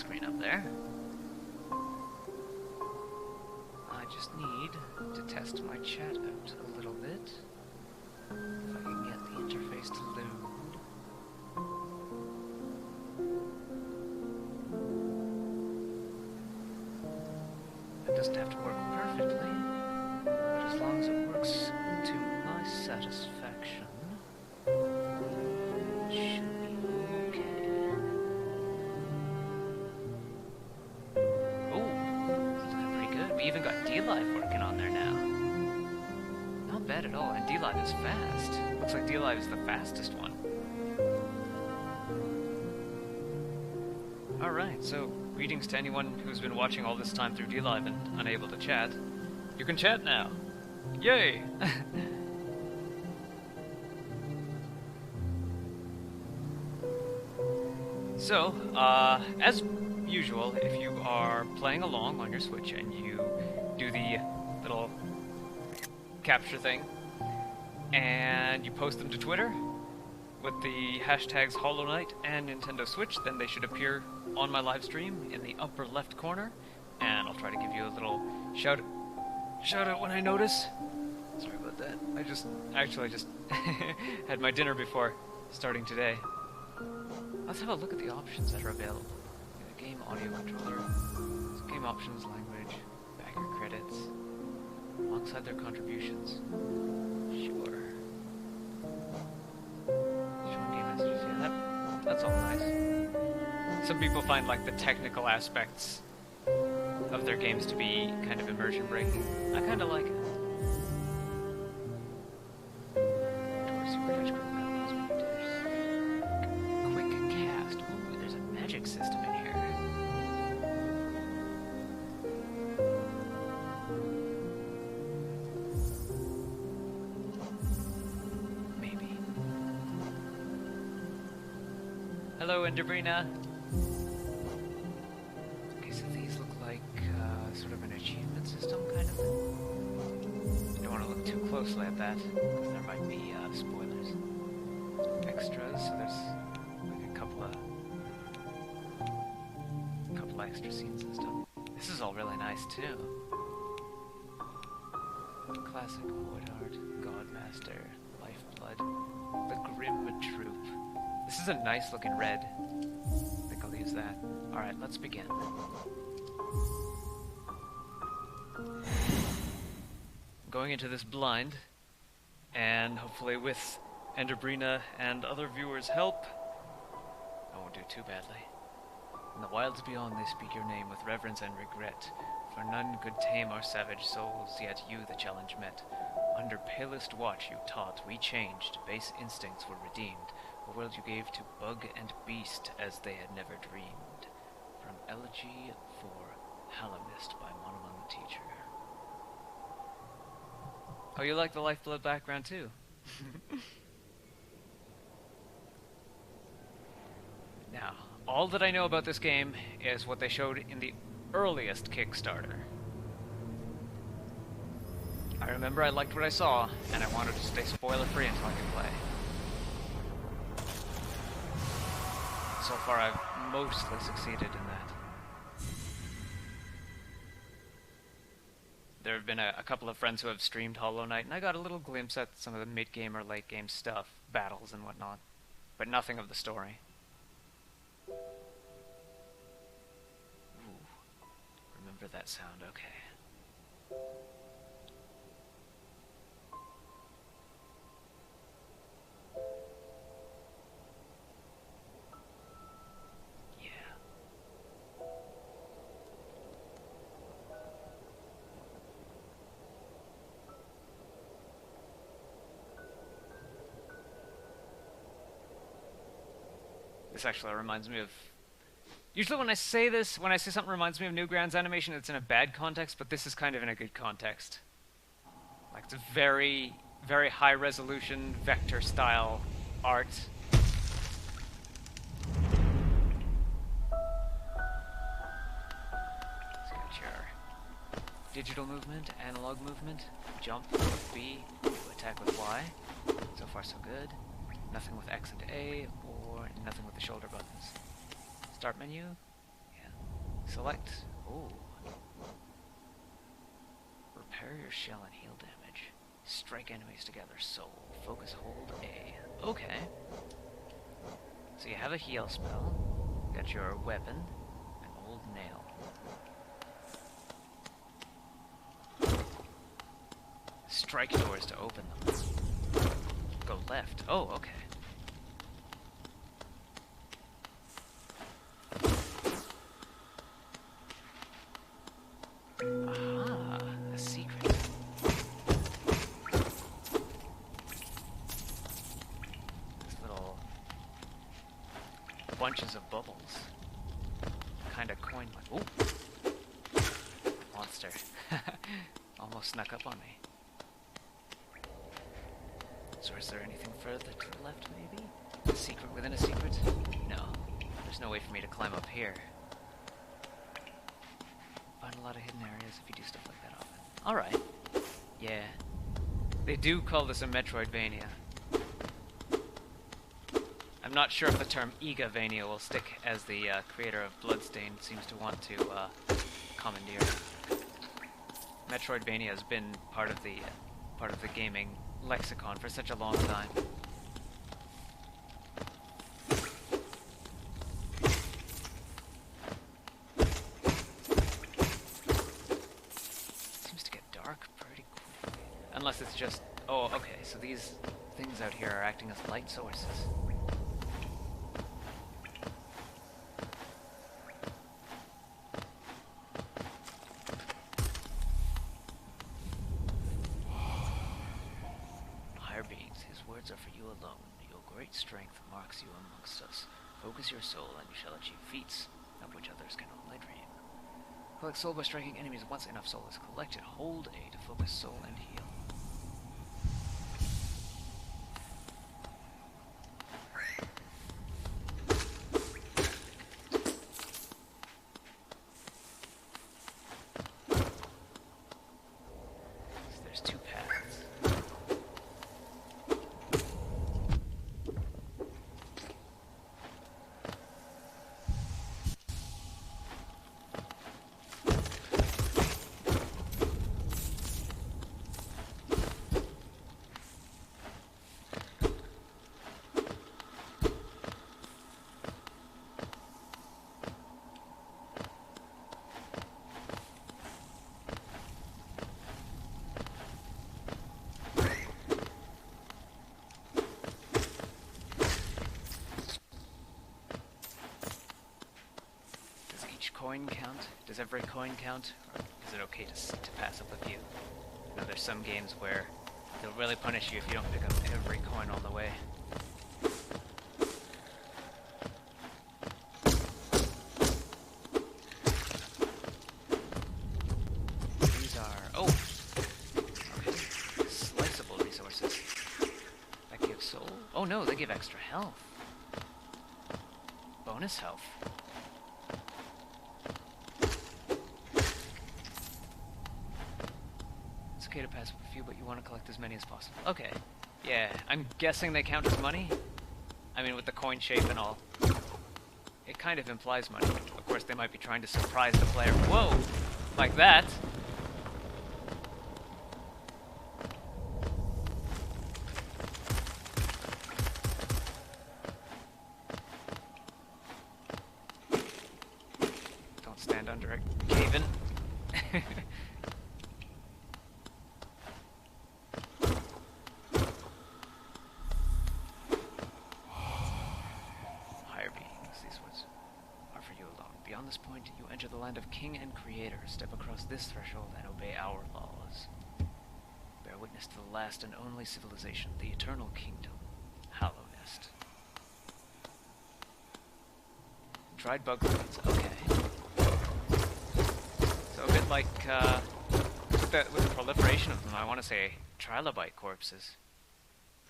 screen up there. I just need to test my chat out a little bit. If I can get the interface to load. It doesn't have to work perfectly, but as long as it works to my satisfaction, it should be okay. Oh, that's looking pretty good. We even got D-Live working on there now. Not bad at all, and D-Live is fast. Looks like D-Live is the fastest one. Alright, so greetings to anyone who's been watching all this time through D-Live and unable to chat. You can chat now! Yay! So, as usual, if you are playing along on your Switch and you do the little capture thing, and you post them to Twitter with the hashtags Hollow Knight and Nintendo Switch, then they should appear on my live stream in the upper left corner, and I'll try to give you a little shout out when I notice. Sorry about that. I just had my dinner before starting today. Let's have a look at the options that are available. The game audio controller, game options, language, backer credits, alongside their contributions. Sure. Showing game messages, yeah, that's all nice. Some people find like the technical aspects of their games to be kind of immersion breaking. I kind of like it. Quick cast. Ooh, there's a magic system in here. Maybe. Hello, Enderbrina. Okay, so these look like sort of an achievement system kind of thing. You don't want to look too closely at that, because there might be spoilers. Extras, so there's like a couple of extra scenes and stuff. This is all really nice too. Classic wood art, Godmaster, Lifeblood, the Grim Troop. This is a nice looking red. I think I'll use that. Alright, let's begin. Going into this blind, and hopefully with Enderbrina and other viewers' help, I won't do too badly. In the wilds beyond they speak your name with reverence and regret, for none could tame our savage souls, yet you the challenge met. Under palest watch you taught, we changed, base instincts were redeemed, a world you gave to bug and beast as they had never dreamed. From Elegy for Halamist by Monomon the Teacher. Oh, you like the Lifeblood background too? Now, all that I know about this game is what they showed in the earliest Kickstarter. I remember I liked what I saw, and I wanted to stay spoiler-free until I could play. So far, I've mostly succeeded in that. There have been a couple of friends who have streamed Hollow Knight, and I got a little glimpse at some of the mid-game or late-game stuff, battles and whatnot, but nothing of the story. Ooh, remember that sound, okay. This actually reminds me of... Usually when I say something reminds me of Newgrounds animation, it's in a bad context, but this is kind of in a good context. Like, it's a very, very high-resolution, vector-style art. It's got your digital movement, analog movement, jump with B, attack with Y. So far so good. Nothing with X and A, or nothing with the shoulder buttons. Start menu? Yeah. Select. Oh. Repair your shell and heal damage. Strike enemies together. Soul. Focus. Hold A. Okay. So you have a heal spell. Got your weapon. An old nail. Strike doors to open them. Go left. Oh, okay. Aha, a secret. These little bunches of bubbles. Kind of coin like. Ooh! Monster. Almost snuck up on me. So is there anything further to the left, maybe? A secret within a secret? No. There's no way for me to climb up here. Find a lot of hidden areas if you do stuff like that often. Alright. Yeah. They do call this a Metroidvania. I'm not sure if the term Egavania will stick, as the creator of Bloodstained seems to want to commandeer. Metroidvania has been part of the gaming lexicon for such a long time. Seems to get dark pretty quickly. Unless it's just... Oh, okay, so these things out here are acting as light sources. Are for you alone. Your great strength marks you amongst us. Focus your soul and you shall achieve feats of which others can only dream. Collect soul by striking enemies. Once enough soul is collected, hold A to focus soul and heal. So there's two paths. Coin count? Does every coin count? Or is it okay to pass up a few? I know there's some games where they'll really punish you if you don't pick up every coin all the way. These are... Oh! Okay. Sliceable resources. That gives soul? Oh no, they give extra health. Bonus health. To pass up a few, but you want to collect as many as possible. Okay. Yeah, I'm guessing they count as money? I mean, with the coin shape and all. It kind of implies money. Of course, they might be trying to surprise the player. Whoa! Like that. Don't stand under it, Caven. Beyond this point, you enter the land of King and Creator. Step across this threshold and obey our laws. Bear witness to the last and only civilization, the Eternal Kingdom, Hallownest. Dried bug leads, okay. So a bit like, with the proliferation of them, I want to say trilobite corpses.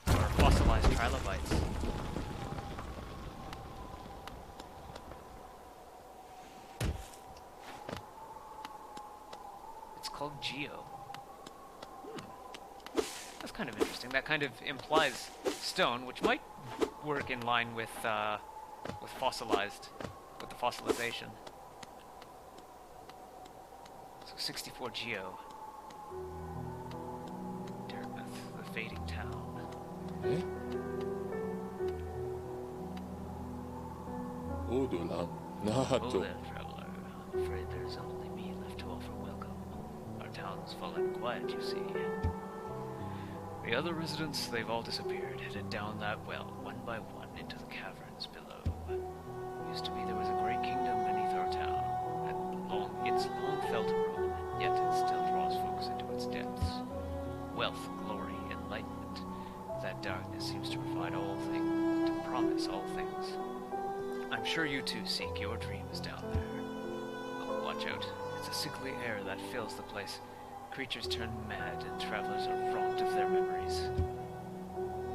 Or fossilized trilobites. Called Geo. That's kind of interesting. That kind of implies stone, which might work in line with fossilized, with the fossilization. 64 Geo. Dartmouth, the fading town. Eh? Odo Oh there, traveler. I'm afraid there's only me left to offer welcome. Our town's fallen quiet, you see. The other residents, they've all disappeared, headed down that well, one by one, into the caverns below. Used to be there was a great kingdom beneath our town. It's long felt ruin, yet it still draws folks into its depths. Wealth, glory, enlightenment. That darkness seems to provide all things, to promise all things. I'm sure you too seek your dreams down there. Oh, watch out. It's a sickly air that fills the place. Creatures turn mad and travelers are robbed of their memories.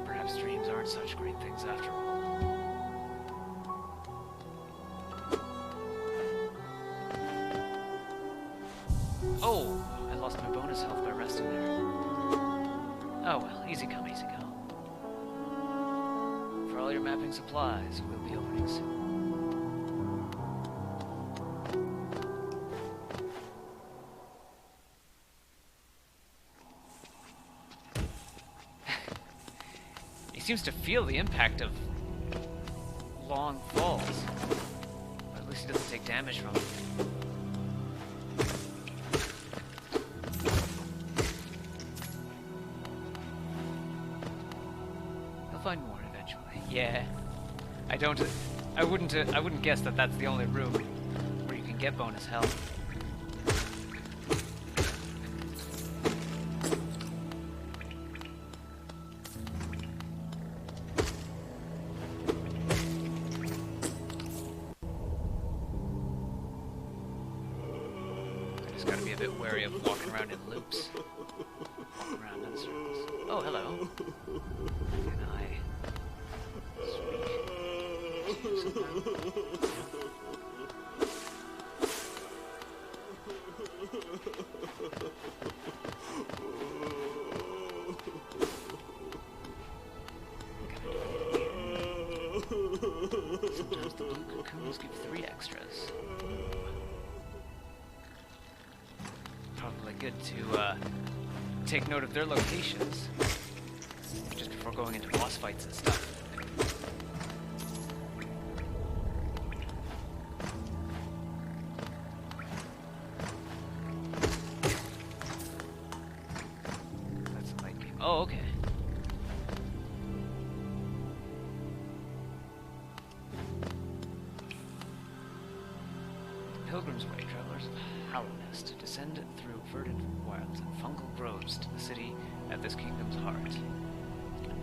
Perhaps dreams aren't such great things after all. Oh, I lost my bonus health by resting there. Oh well, easy come, easy go. For all your mapping supplies, we'll be opening soon. He seems to feel the impact of long falls. Or at least he doesn't take damage from it. Find more eventually. Yeah. I wouldn't guess that that's the only room where you can get bonus health. I just gotta be a bit wary of walking around in loops. Walking around in circles. Oh, hello. Can I speak to you somehow? Sometimes the blue cocoons give 3 extras. Probably good to take note of their locations just before going into boss fights and stuff. That's a light beam. Oh, okay. Pilgrim's Way, travelers of Hallownest, descend through verdant wilds and fungal groves to the city at this kingdom's heart.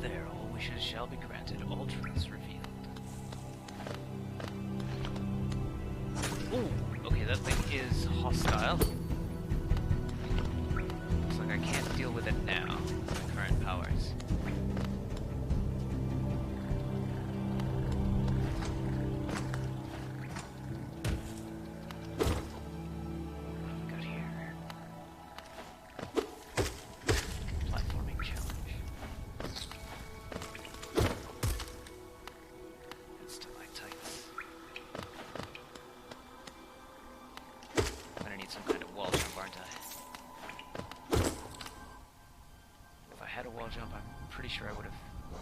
There, all wishes shall be granted, all truths revealed. Ooh, okay, that thing is hostile. Looks like I can't deal with it now with my current powers. Jump, I'm pretty sure I would have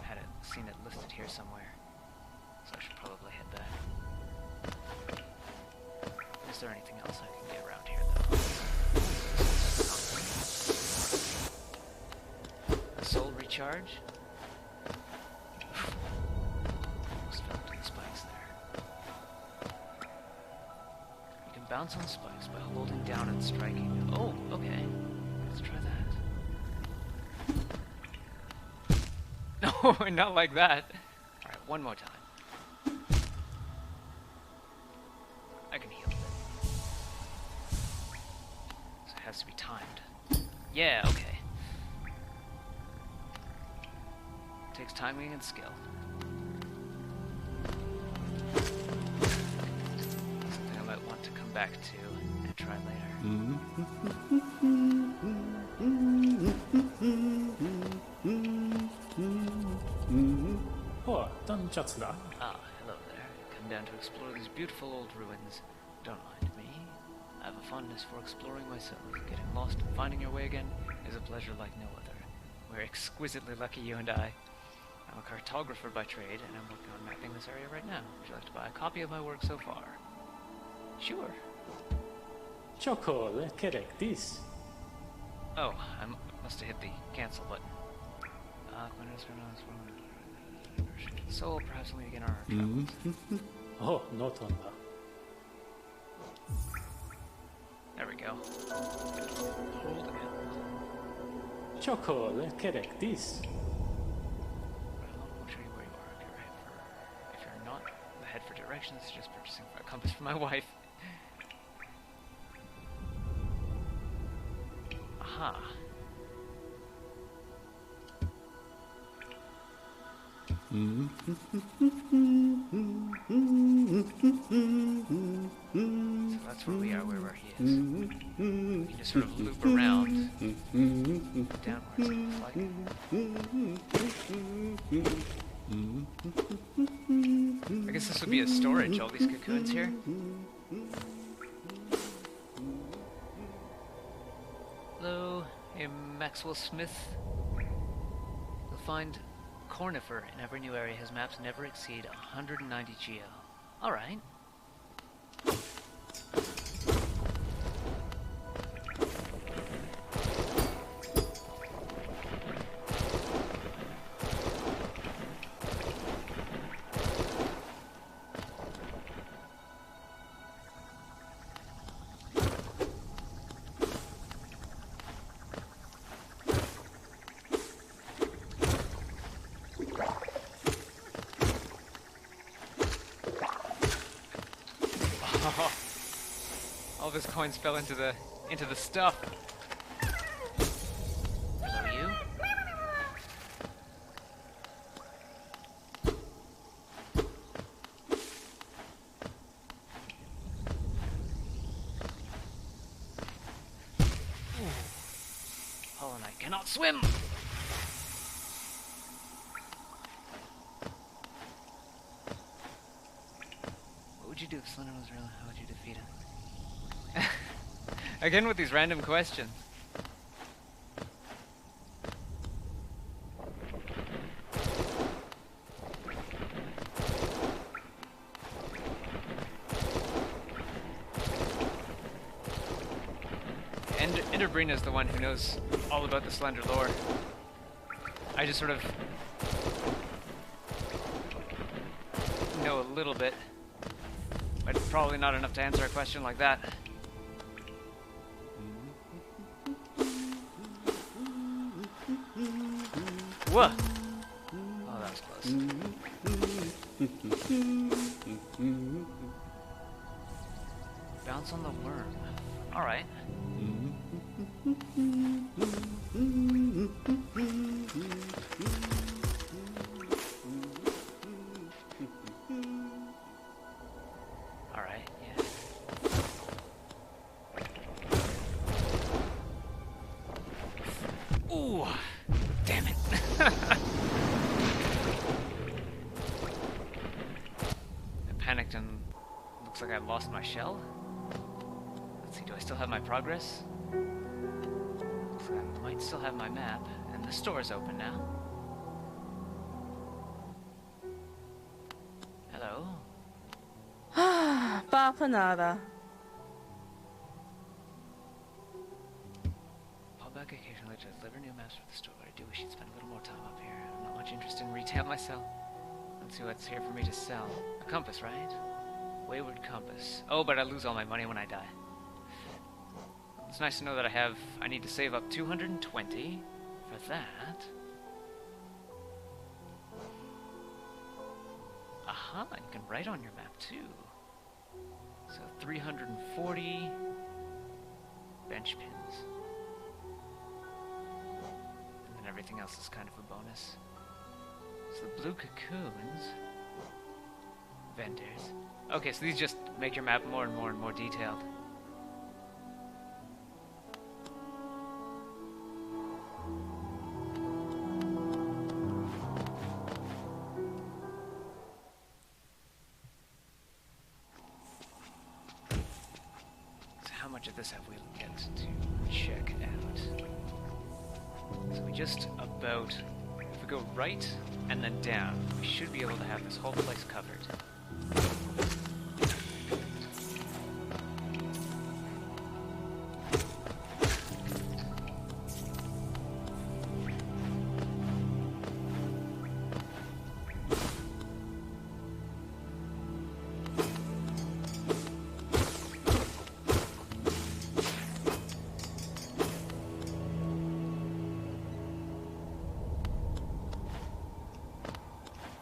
had seen it listed here somewhere. So I should probably hit that. Is there anything else I can get around here, though? A soul recharge? Almost fell into the spikes there. You can bounce on spikes by holding down and striking. Oh, okay. Let's try that. No, not like that. Alright, one more time. I can heal it. So it has to be timed. Yeah, okay. Takes timing and skill. Something I might want to come back to and try later. Oh, 短シャツだ。 Ah, hello there. Come down to explore these beautiful old ruins. Don't mind me. I have a fondness for exploring myself. Getting lost and finding your way again is a pleasure like no other. We're exquisitely lucky, you and I. I'm a cartographer by trade, and I'm working on mapping this area right now. Would you like to buy a copy of my work so far? Sure. Chocolate, correct this. Oh, I must have hit the cancel button. Soul, perhaps we'll meet again on our travels. Oh, not on that. There we go. Hold L. Chocolate, correct this. I'll show you where you are. Okay, right. If you're not the head for directions, just purchasing a compass for my wife. Aha. So that's where we are, where he is. We can just sort of loop around downwards, it looks like. I guess this would be a storage, all these cocoons here. Hello, hey Maxwell Smith. You'll find Cornifer in every new area. His maps never exceed 190 geo. Alright. All of his coins fell into the stuff. Hello, you? Hollow Knight cannot swim. What would you do if Slender was real? How would you defeat him? Again with these random questions. Enderbrina is the one who knows all about the Slender lore. I just sort of know a little bit, but probably not enough to answer a question like that. Whoa! Oh, that was close. Bounce on the worm. Alright. Alright, yeah. Ooh! Damn it. I panicked and looks like I've lost my shell. Let's see, do I still have my progress? Looks like I might still have my map, and the store's open now. Hello? Bapanada. Pop back occasionally to deliver new maps for the store, but I do wish you'd spend a little more time up here. I'm not much interested in retail myself. Let's see what's here for me to sell. A compass, right? Wayward compass. Oh, but I lose all my money when I die. It's nice to know that I need to save up 220 for that. Aha, you can write on your map too. So 340 bench pins. And then everything else is kind of a bonus. So the blue cocoons. Vendors. Okay, so these just make your map more and more and more detailed. this have we yet to check out? So we just about, if we go right and then down, we should be able to have this whole place covered.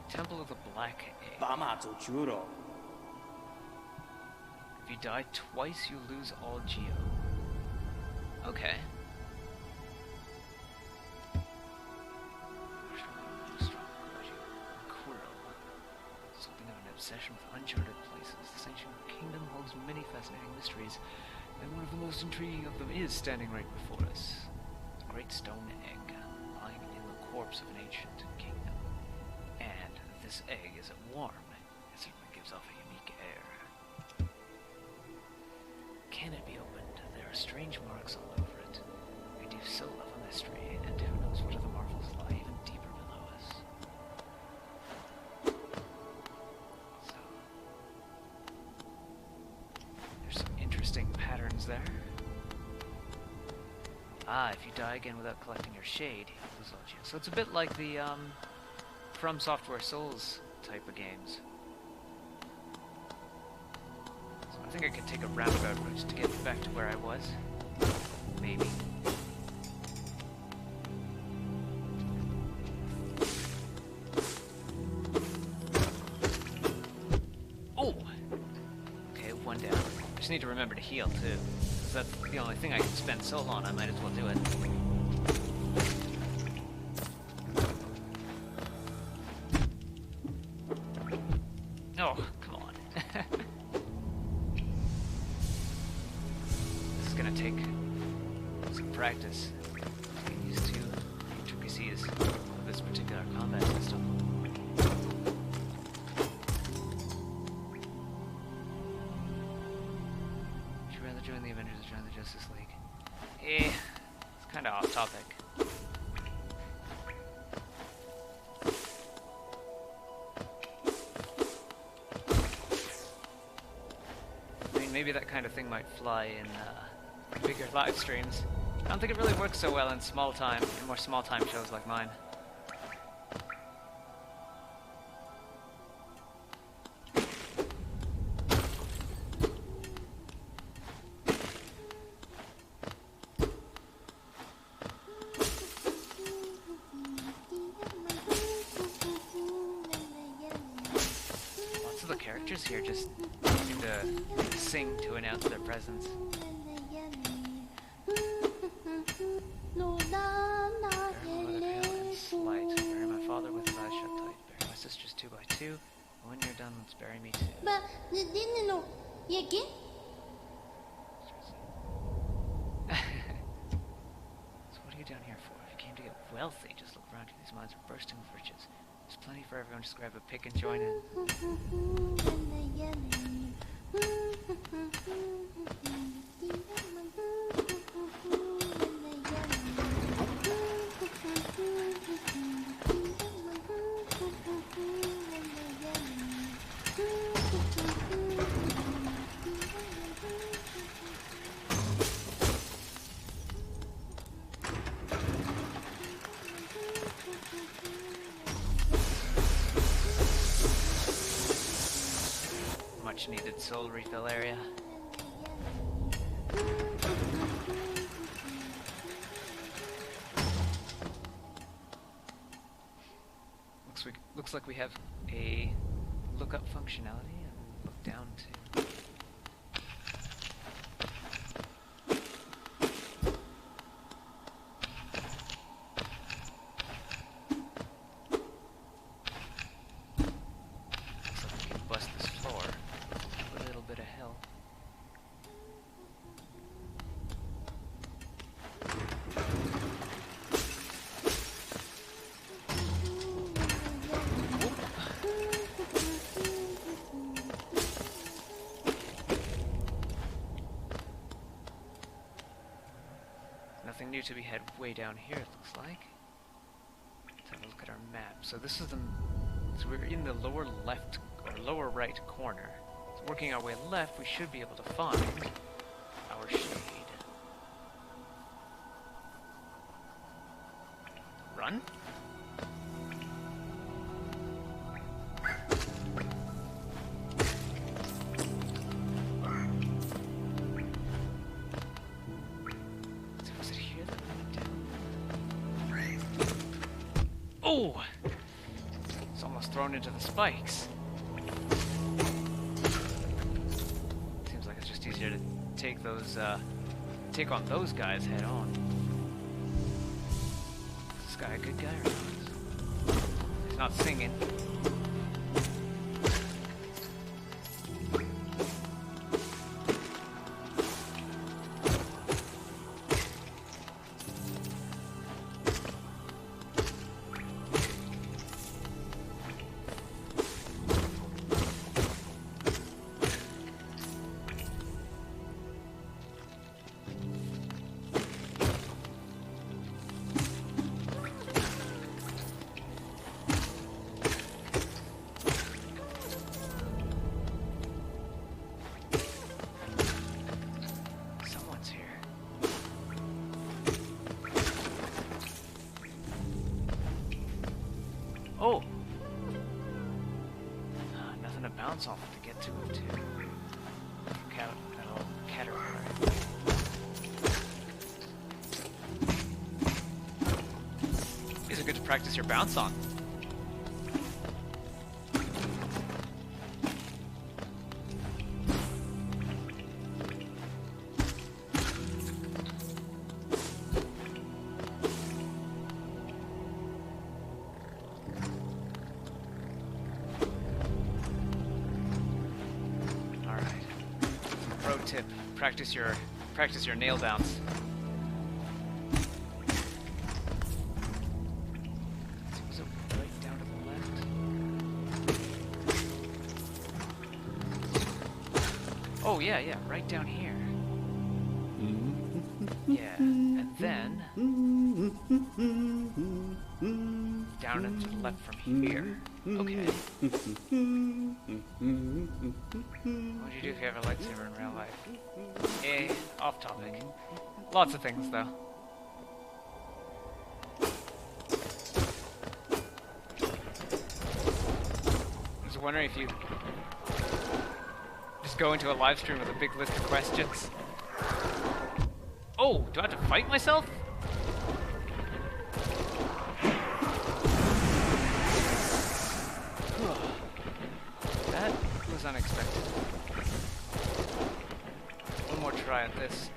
Temple of the Black Egg. 把马走猪肉。 If you die twice, you lose all geo. Okay. Something of an obsession with uncharted places. This ancient kingdom holds many fascinating mysteries, and one of the most intriguing of them is standing right before us. The great stone egg, lying in the corpse of an ancient kingdom. And this egg isn't warm. It certainly gives off a unique air. Can it be opened? There are strange marks all over it. I do so love a mystery, and who knows what other marvels lie even deeper below us. So, there's some interesting patterns there. Ah, if you die again without collecting your shade, you lose all geo. So it's a bit like the, From Software Souls type of games. So I think I could take a roundabout route to get back to where I was. Maybe. Oh! Okay, one down. I just need to remember to heal, too. Because that's the only thing I can spend soul on, I might as well do it. Oh, come on. This is gonna take some practice to get used to the intricacies of this particular combat system. Would you rather join the Avengers or join the Justice League? It's kinda off topic. Maybe that kind of thing might fly in bigger live streams. I don't think it really works so well in more small time shows like mine. Lots of the characters here just seem to sing to announce their presence. Slight. Bury my father with his eyes shut tight. Bury my sisters 2 by 2. And when you're done, let's bury me too. So what are you down here for? If you came to get wealthy, just look around you. These mines are bursting with riches. There's plenty for everyone. Just grab a pick and join in. Much needed soul refill area. Looks like we have a lookup functionality and look down to. Looks like we can bust this floor with a little bit of hell. something new to be had way down here, it looks like. Let's have a look at our map. So this is the... So we're in the lower left, or lower right corner. So working our way left, we should be able to find our shade. Run? Oh! It's almost thrown into the spikes. Seems like it's just easier to take those, take on those guys head on. Is this guy a good guy or not? He's not singing. Oh! Nothing to bounce off to get to it, too. That'll caterpillar. These are good to practice your bounce on. Pro tip: practice your nail bounce. So right down to the left. Oh yeah, right down here. Yeah, and then down and to the left from here. Okay. What would you do if you have a lightsaber in real life? Off topic. Lots of things, though. I was wondering if you just go into a live stream with a big list of questions. Oh, do I have to fight myself? That was unexpected. One more try at this.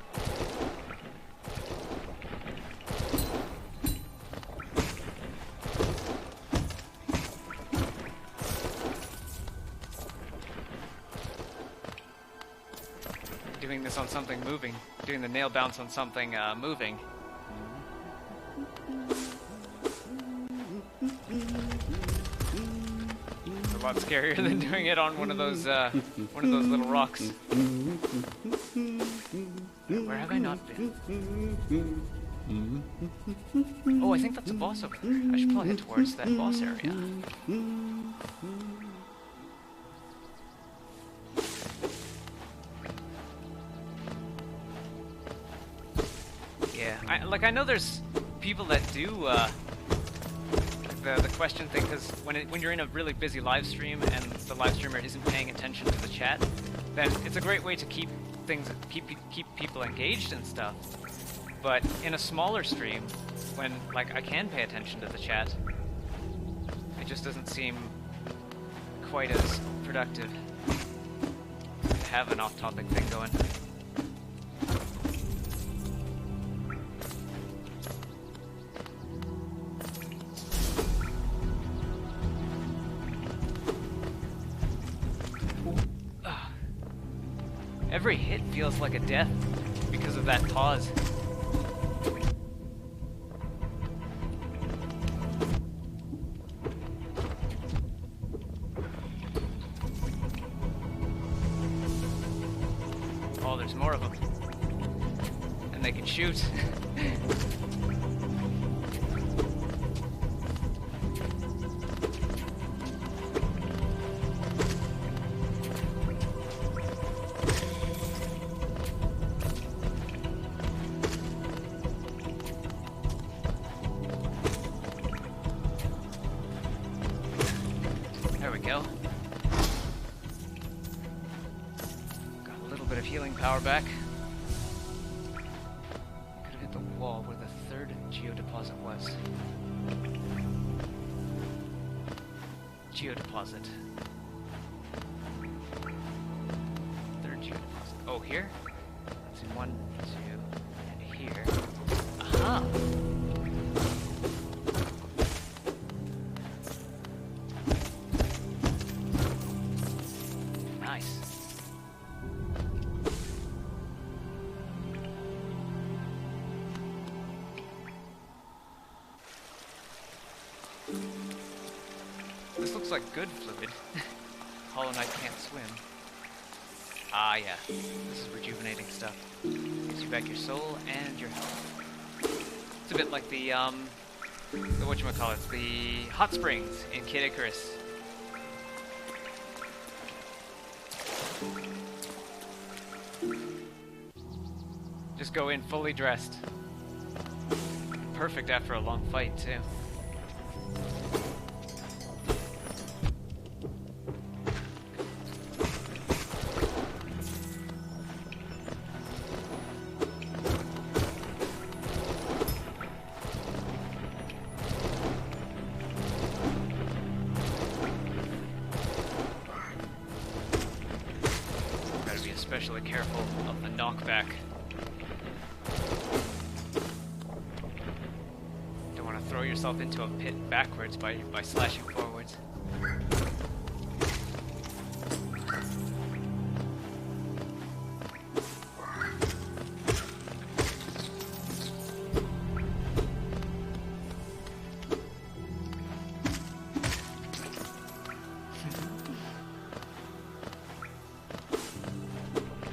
Doing this on something moving. Doing the nail bounce on something moving. It's a lot scarier than doing it on one of those little rocks. Where have I not been? Oh, I think that's a boss over there. I should probably head towards that boss area. Yeah, I know there's people that do the question thing, because when you're in a really busy live stream and the live streamer isn't paying attention to the chat, then it's a great way to keep people engaged and stuff. But in a smaller stream, when like I can pay attention to the chat, it just doesn't seem quite as productive to have an off-topic thing going. Every hit feels like a death because of that pause. Oh, there's more of them. And they can shoot. There we go. Got a little bit of healing power back. Could have hit the wall where the third geodeposit was. Geodeposit. Third geodeposit. Oh, here? Let's see, 1, 2, and here. Aha! Nice. This looks like good fluid. Hollow Knight can't swim. Ah, yeah. This is rejuvenating stuff. Gives you back your soul and your health. It's a bit like the whatchamacallit, the hot springs in Kid Icarus. Just go in fully dressed. Perfect after a long fight, too. Gotta be especially careful of the knockback. Throw yourself into a pit backwards by slashing forwards.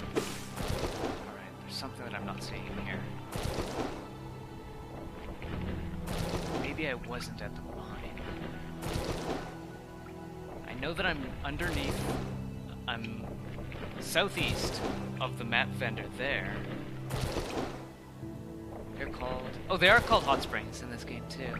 Alright, there's something that I'm not seeing here. Maybe I wasn't at the mine. I know that I'm underneath. I'm southeast of the map vendor there. They're called... Oh, they are called hot springs in this game, too.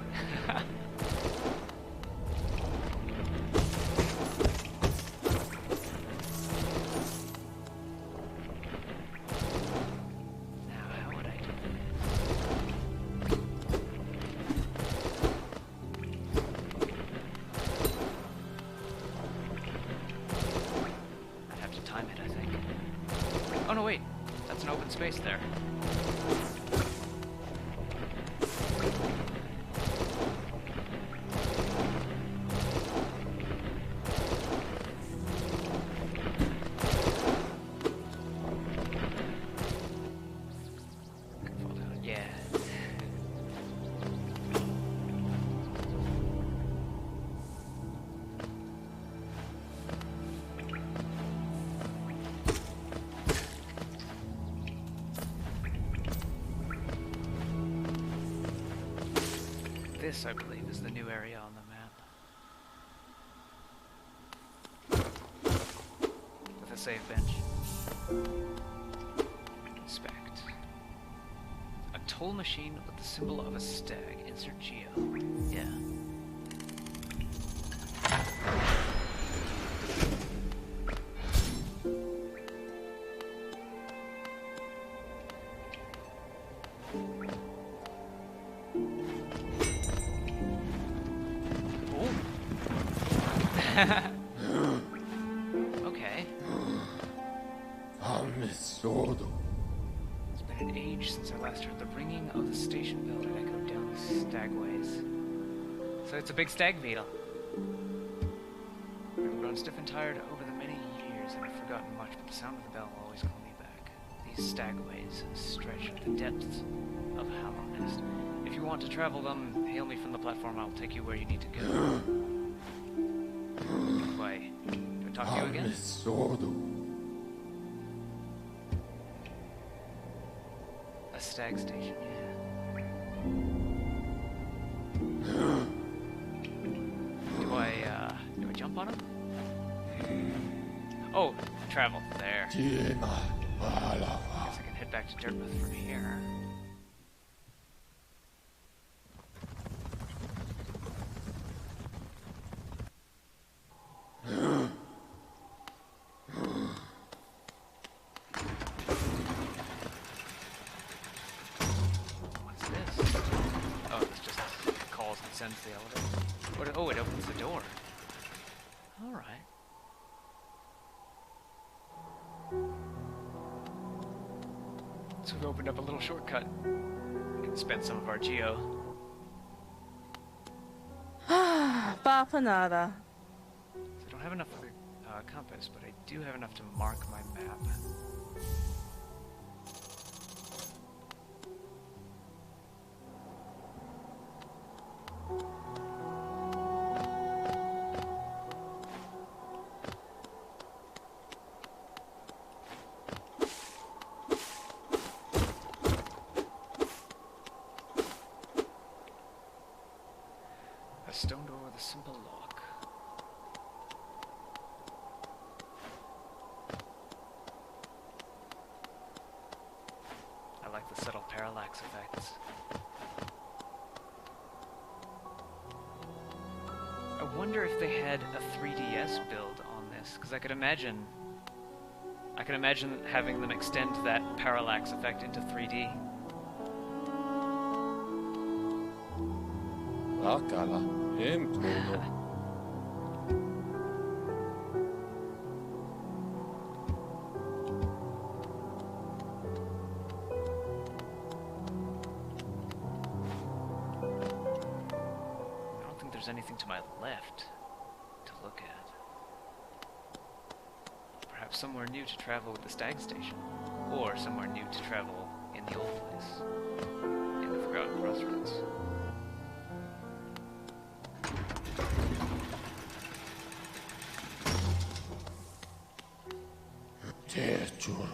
Oh no, wait. That's an open space there. Fall down. Yeah. This, I believe, is the new area on the map. With a save bench. Inspect. A toll machine with the symbol of a stag. Insert geo. Yeah. Okay. It's been an age since I last heard the ringing of the station bell that echoed down the stagways. So it's a big stag beetle. I've grown stiff and tired over the many years and I've forgotten much, but the sound of the bell will always call me back. These stagways stretch the depths of Hallow Nest. If you want to travel them, hail me from the platform. I'll take you where you need to go. Why? Do I talk to you again? A stag station, yeah. up on him? Oh, travel. There. Guess I can head back to Dirtmouth from here. What's this? Oh, it's just calls and sends the elevator. What, oh, it opens the door. Alright. So we've opened up a little shortcut. We can spend some of our geo. Papa nada. So I don't have enough for the compass, but I do have enough to mark my map. A stone door with a simple lock. I like the subtle parallax effects. I wonder if they had a 3DS build on this, because I could imagine having them extend that parallax effect into 3D. Akala, todo. I don't think there's anything to my left to look at. Perhaps somewhere new to travel with the Stag Station, or somewhere new to travel in the old place, in the Forgotten Crossroads. Terçuru.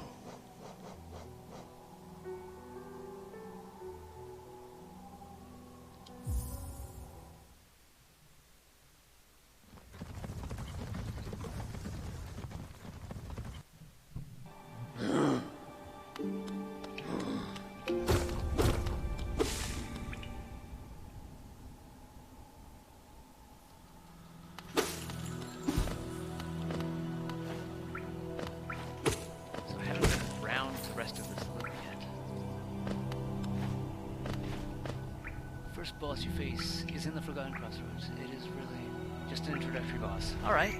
First boss you face is in the Forgotten Crossroads. It is really just an introductory boss. Alright.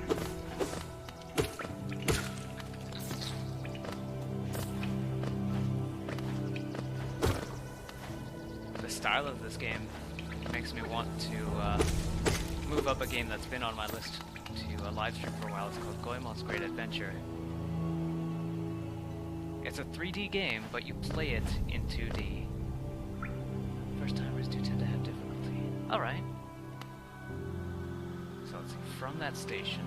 The style of this game makes me want to move up a game that's been on my list to a live stream for a while. It's called Goemon's Great Adventure. It's a 3D game, but you play it in 2D. First timers do tend to have difficulty. Alright. So let's see, from that station,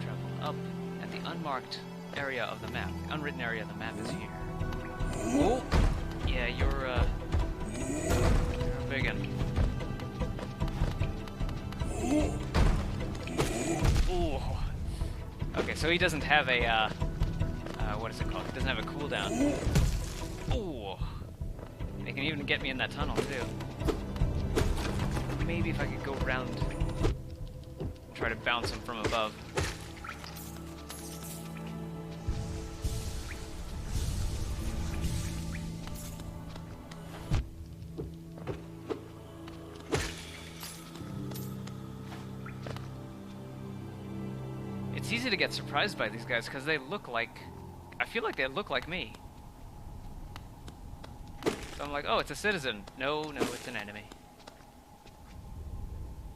travel up, and the unmarked area of the map, the unwritten area of the map is here. Oh! Yeah, you're a big one. Ooh. Okay, so he doesn't have a, what is it called? He doesn't have a cooldown. Ooh. They can even get me in that tunnel, too. Maybe if I could go around and try to bounce him from above. It's easy to get surprised by these guys because they look like... I feel like they look like me. So I'm like, oh, it's a citizen. No, no, it's an enemy.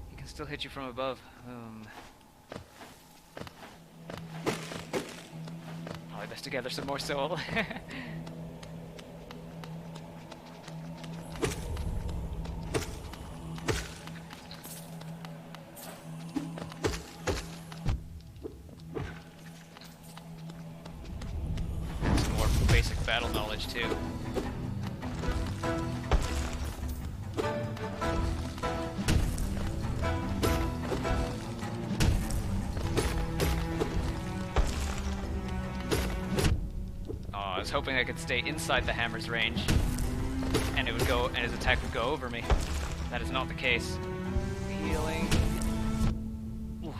He can still hit you from above. Probably best to gather some more soul. Some more basic battle knowledge, too. hoping I could stay inside the hammer's range, and it would go, and his attack would go over me. That is not the case. Healing. Ooh.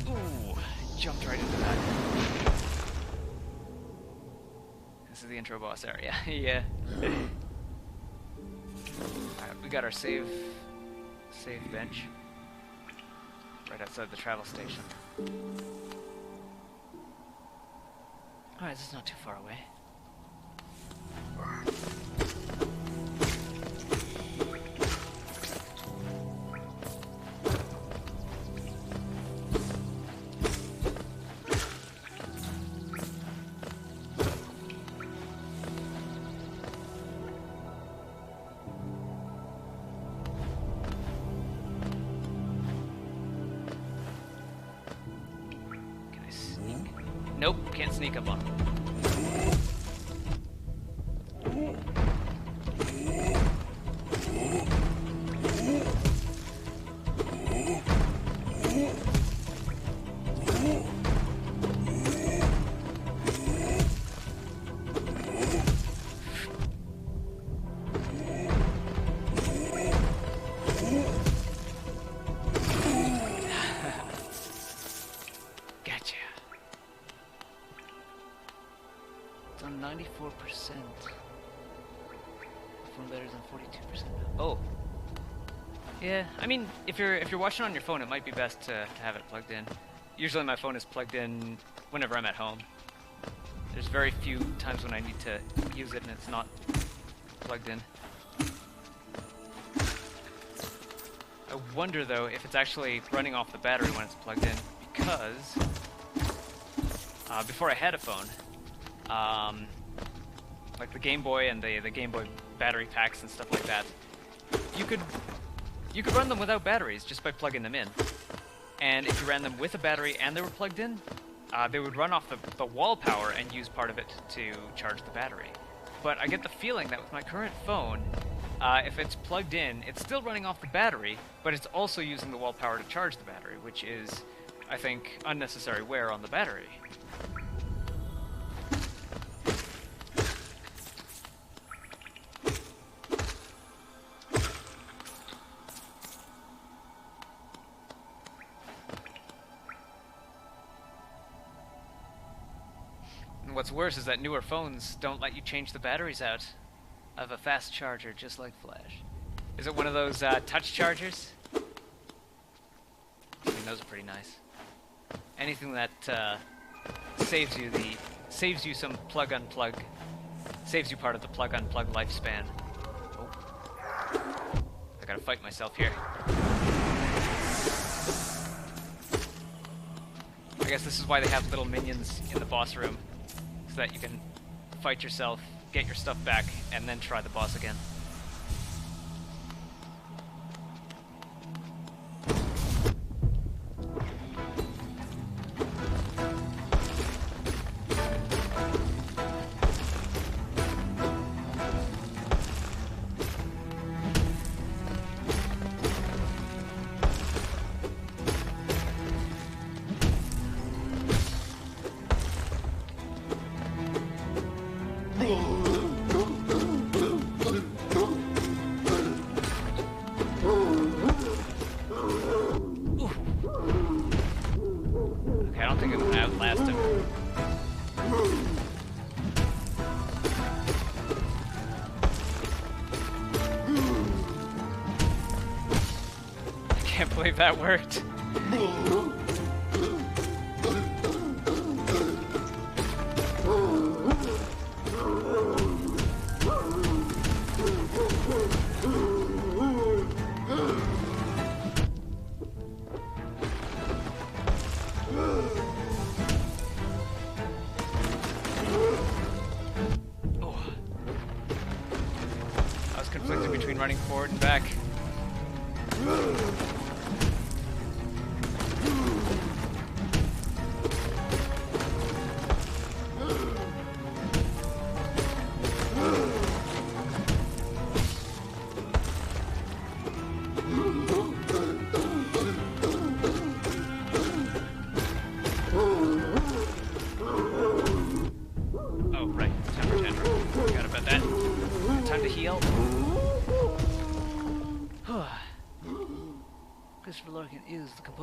Ooh, jumped right into that. This is the intro boss area. Yeah. Alright, we got our save bench right outside the travel station. Alright, this is not too far away. Nope, can't sneak up on him. Gotcha. It's on 94%. Phone better than 42%. Oh. Yeah, I mean, if you're watching on your phone, it might be best to have it plugged in. Usually my phone is plugged in whenever I'm at home. There's very few times when I need to use it and it's not plugged in. I wonder though if it's actually running off the battery when it's plugged in, because before I had a phone, like the Game Boy and the Game Boy battery packs and stuff like that, you could run them without batteries just by plugging them in. And if you ran them with a battery and they were plugged in, they would run off the wall power and use part of it to charge the battery. But I get the feeling that with my current phone, if it's plugged in, it's still running off the battery, but it's also using the wall power to charge the battery, which is, I think, unnecessary wear on the battery. And what's worse is that newer phones don't let you change the batteries out of a fast charger, just like Flash. Is it one of those touch chargers? I mean, those are pretty nice. Anything that saves you some plug-unplug, saves you part of the plug-unplug lifespan. Oh. I gotta fight myself here. I guess this is why they have little minions in the boss room, so that you can fight yourself, get your stuff back, and then try the boss again. Okay, I don't think I'm gonna outlast him. I can't believe that worked. Conflicted between running forward and back.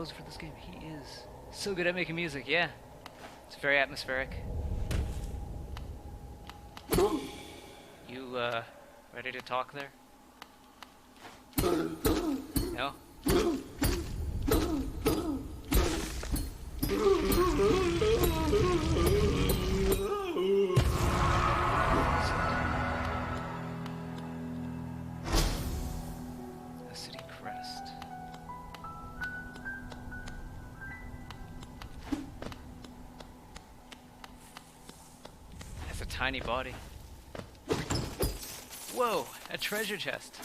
composer for this game. He is so good at making music. Yeah, it's very atmospheric. You ready to talk there? No? A city crest. That's a tiny body. Whoa, a treasure chest.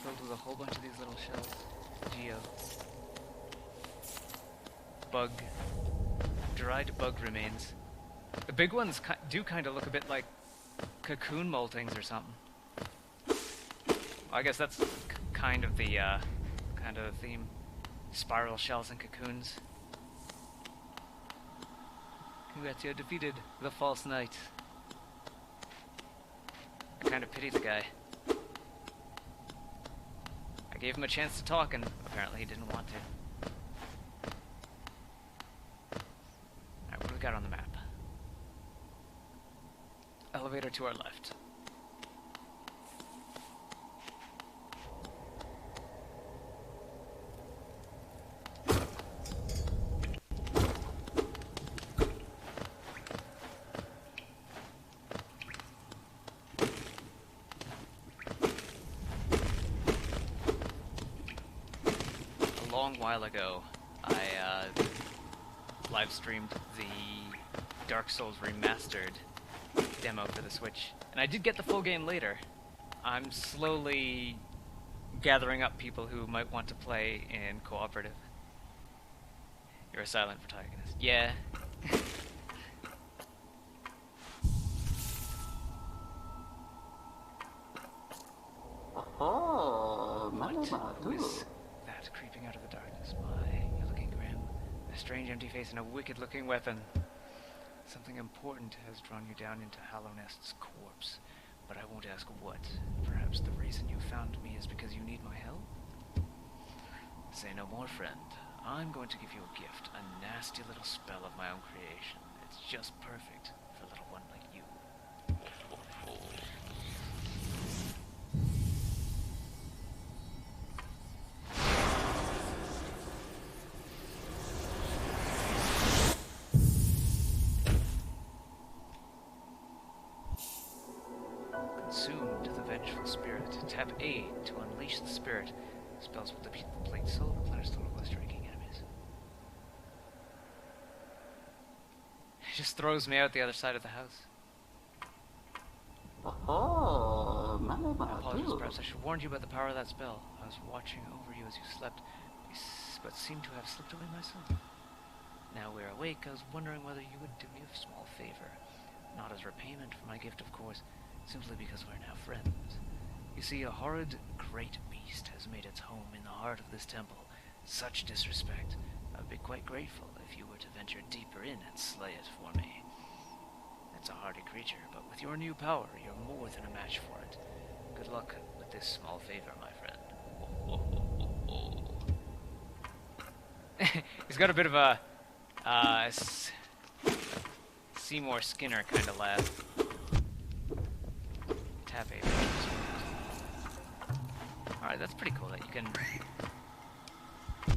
Filled with a whole bunch of these little shells. Geo. Bug. Dried bug remains. The big ones do kind of look a bit like cocoon moltings or something. Well, I guess that's kind of the theme. Spiral shells and cocoons. Congrats, you defeated the false knight. I kind of pity the guy. I gave him a chance to talk, and apparently he didn't want to. Alright, what do we got on the map? Elevator to our left. A long while ago, I live streamed the Dark Souls Remastered demo for the Switch, and I did get the full game later. I'm slowly gathering up people who might want to play in cooperative. You're a silent protagonist. Yeah. What? Who is that creeping out of the darkness? My, you're looking grim. A strange empty face and a wicked-looking weapon. Something important has drawn you down into Hallownest's corpse, but I won't ask what. Perhaps the reason you found me is because you need my help? Say no more, friend. I'm going to give you a gift, a nasty little spell of my own creation. It's just perfect for a little one like you. Consumed the vengeful spirit. Tap A to unleash the spirit. Spells will deplete soul, replenish total by striking enemies. It just throws me out the other side of the house. I apologize, perhaps I should warn you about the power of that spell. I was watching over you as you slept, but seemed to have slipped away myself. Now we're awake, I was wondering whether you would do me a small favor. Not as repayment for my gift, of course, simply because we're now friends. You see, a horrid great beast has made its home in the heart of this temple. Such disrespect. I'd be quite grateful if you were to venture deeper in and slay it for me. It's a hardy creature, but with your new power, you're more than a match for it. Good luck with this small favor, my friend. He's got a bit of a Seymour Skinner kind of laugh. Tap A. Alright, that's pretty cool that you can...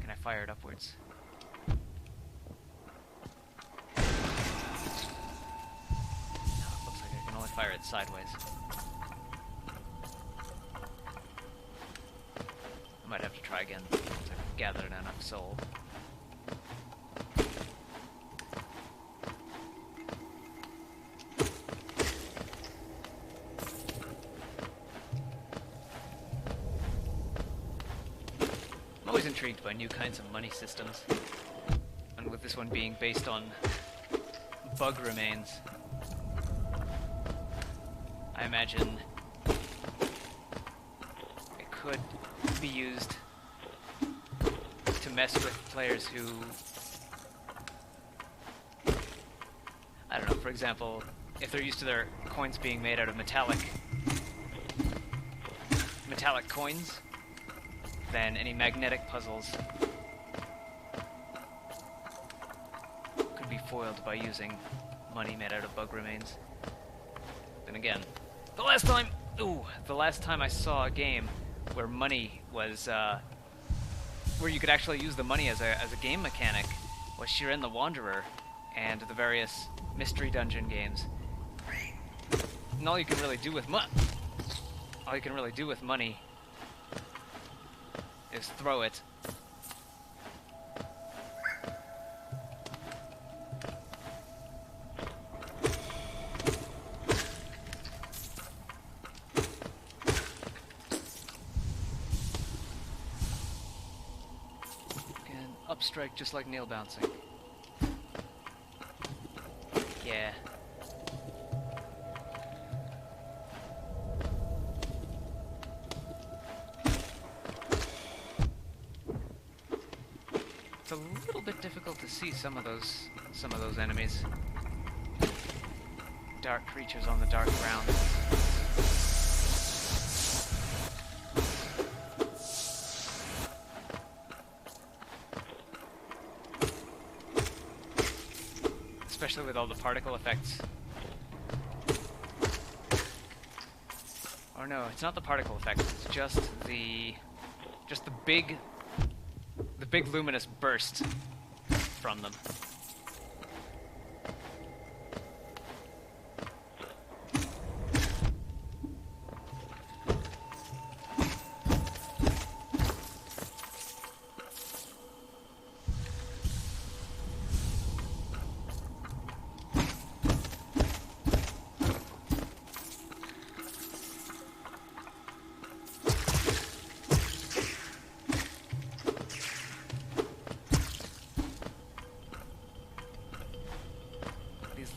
Can I fire it upwards? No, it looks like I can only fire it sideways. I might have to try again to gather enough soul. Intrigued by new kinds of money systems, and with this one being based on bug remains, I imagine it could be used to mess with players who, I don't know, for example, if they're used to their coins being made out of metallic coins, then any magnetic puzzles could be foiled by using money made out of bug remains. Then again, the last time I saw a game where money was, where you could actually use the money as a game mechanic was Shiren the Wanderer and the various mystery dungeon games. And all you can really do with money is throw it. And upstrike just like nail bouncing. Yeah. It's a little bit difficult to see some of those enemies. Dark creatures on the dark ground. Especially with all the particle effects. Or no, it's not the particle effects, it's just the big luminous burst from them.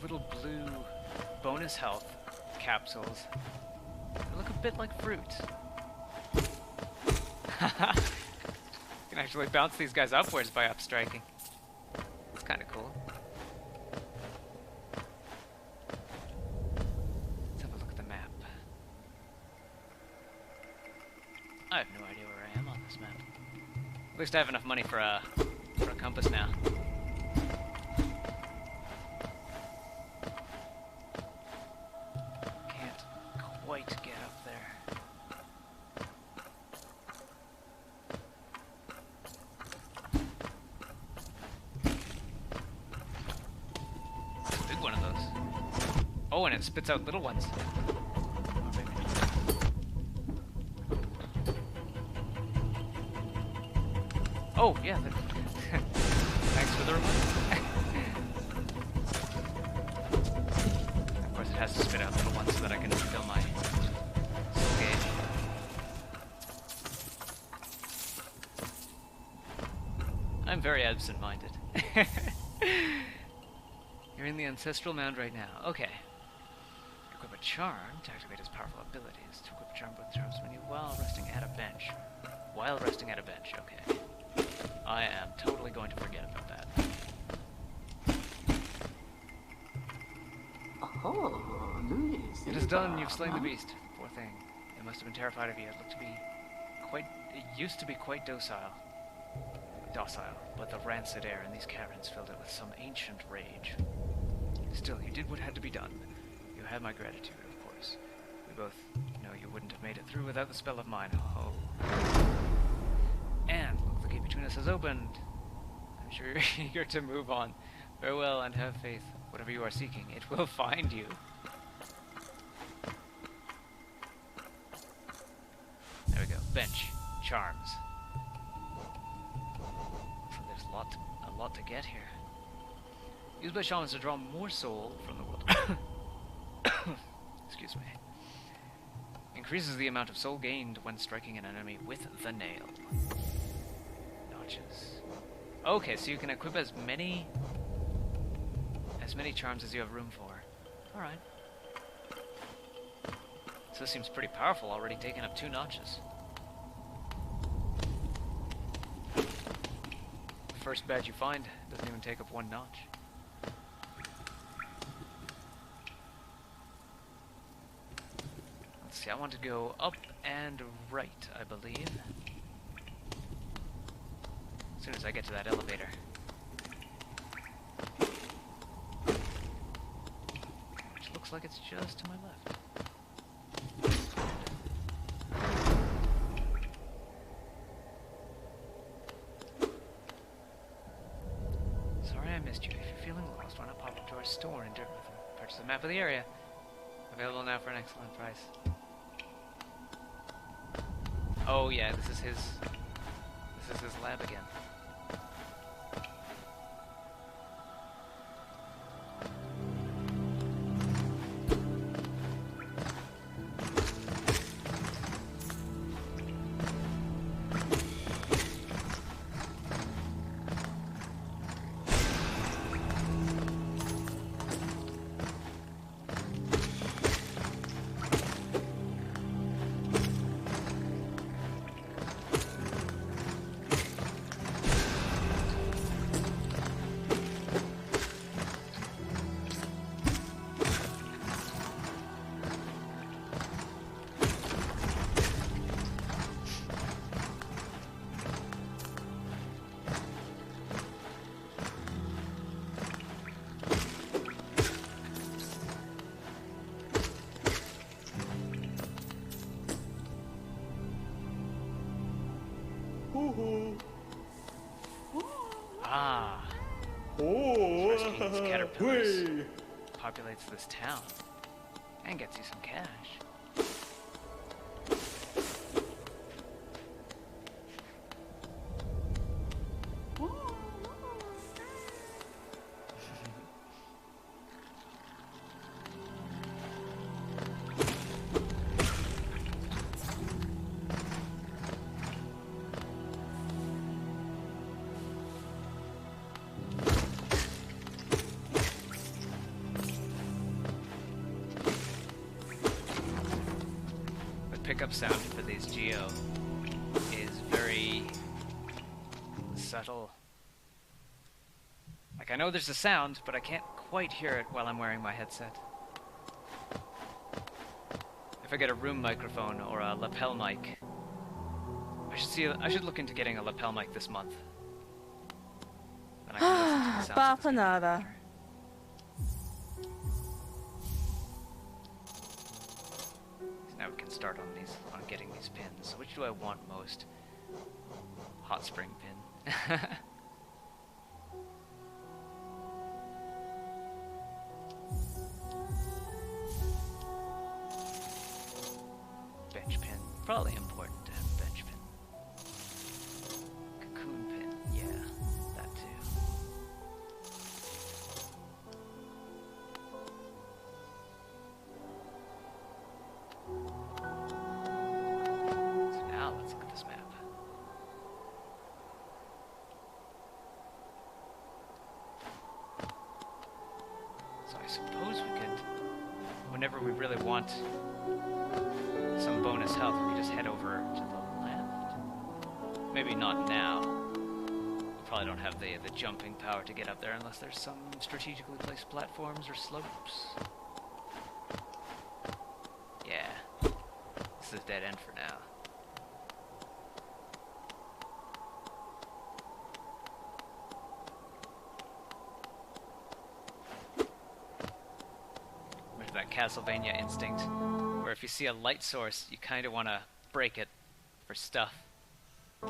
Little blue bonus health capsules. They look a bit like fruit. You can actually bounce these guys upwards by upstriking. It's kind of cool. Let's have a look at the map. I have no idea where I am on this map. At least I have enough money for a compass now. Get up there. Big one of those. Oh, and it spits out little ones. Oh, baby. Oh, yeah. Thanks for the reminder. Of course, it has to spit out little ones so that I can fill my soul gauge. I'm very absent-minded. You're in the Ancestral Mound right now. Okay. Equip a charm to activate his powerful abilities. To equip a charm, both charms menu while resting at a bench. While resting at a bench, okay. I am totally going to forget about that. Oh, Louis. It is done, you've slain the beast. Poor thing. It must have been terrified of you. It used to be quite docile, but the rancid air in these caverns filled it with some ancient rage. Still, you did what had to be done. You had my gratitude, of course. We both know you wouldn't have made it through without the spell of mine. Oh. And, look, the gate between us has opened. I'm sure you're eager to move on. Farewell and have faith. Whatever you are seeking, it will find you. There we go. Bench. Charms. So there's a lot to get here. Used by shamans to draw more soul from the world. Excuse me. Increases the amount of soul gained when striking an enemy with the nail. Notches. Okay, so you can equip as many charms as you have room for. Alright. So this seems pretty powerful, already taking up 2 notches. First badge you find doesn't even take up 1 notch. Let's see, I want to go up and right, I believe. soon as I get to that elevator. Which looks like it's just to my left. Sorry I missed you. If you're feeling lost, why not pop up to our store in Dirtmouth and purchase a map of the area? Available now for an excellent price. Oh yeah, this is his lab again. Ah. These caterpillars populates this town and gets you some cash. Pickup sound for these Geo is very subtle. Like, I know there's a sound, but I can't quite hear it while I'm wearing my headset. If I get a room microphone or a lapel mic, I should look into getting a lapel mic this month. Then I can listen to the sounds of this game Bafanada. better. Now we can start on getting these pins. Which do I want most? Hot spring pin. Bench pin. Probably important to have a bench pin. Cocoon pin. Yeah, that too. So now let's look at this map. So I suppose we could, whenever we really want some bonus health, we could just head over to the left. Maybe not now. We probably don't have the jumping power to get up there unless there's some strategically placed platforms or slopes. Yeah. This is a dead end for now. With that Castlevania instinct, where if you see a light source, you kind of want to break it for stuff. So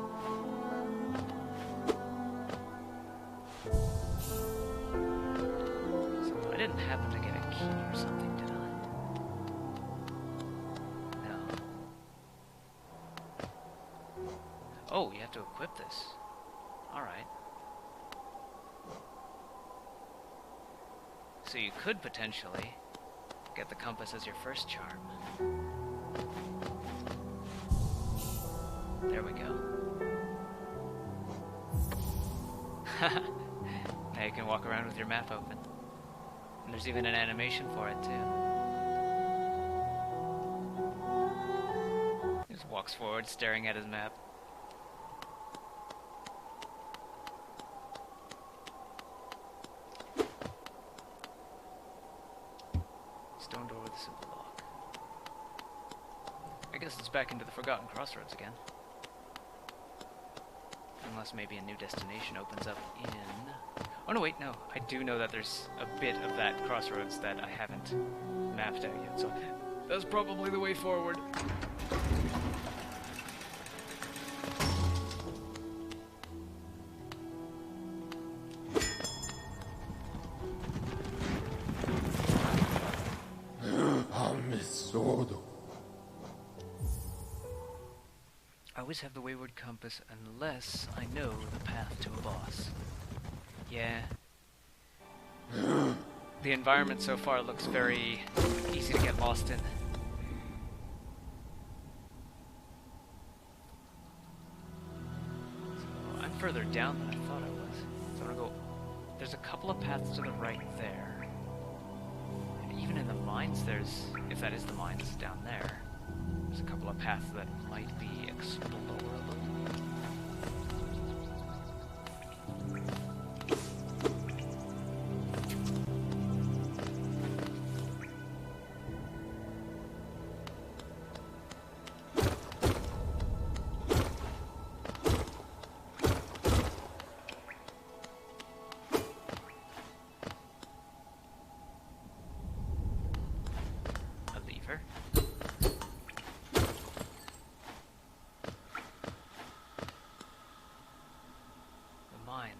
I didn't happen to get a key or something, did I? No. Oh, you have to equip this. Alright. So you could potentially get the compass as your first charm. There we go. Now you can walk around with your map open. And there's even an animation for it too. He just walks forward, staring at his map. Stone door with a simple lock. I guess it's back into the Forgotten Crossroads again. unless maybe a new destination opens up in... Oh no, wait, no. I do know that there's a bit of that crossroads that I haven't mapped out yet, so that's probably the way forward. I always have the wayward compass unless I know the path to a boss. Yeah. The environment so far looks very easy to get lost in. So I'm further down than I thought I was. So I'm gonna go... There's a couple of paths to the right there. And even in the mines there's... If that is the mines down there. There's a couple of paths that might be explorable. A lever.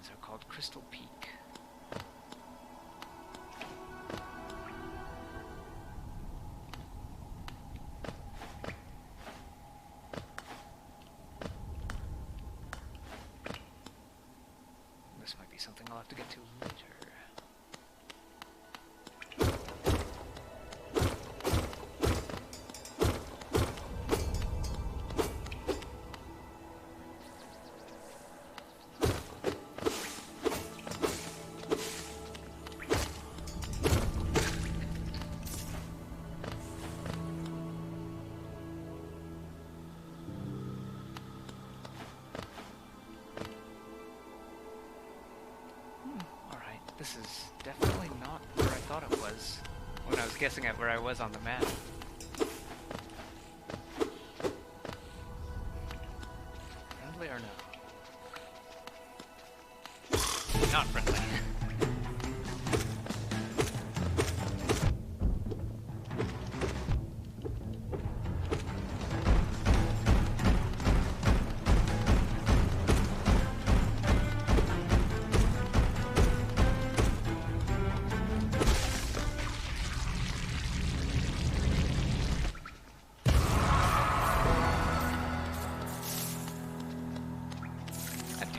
Are called Crystal Peak. This might be something I'll have to get to later. This is definitely not where I thought it was when I was guessing at where I was on the map. Friendly or no? Not friendly.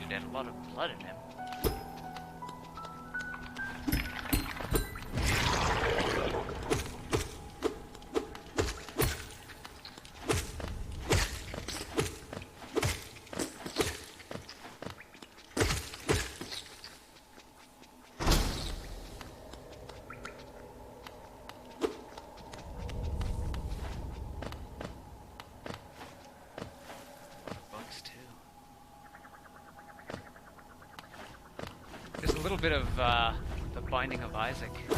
Had a lot of blood in him. There's a little bit of the Binding of Isaac. A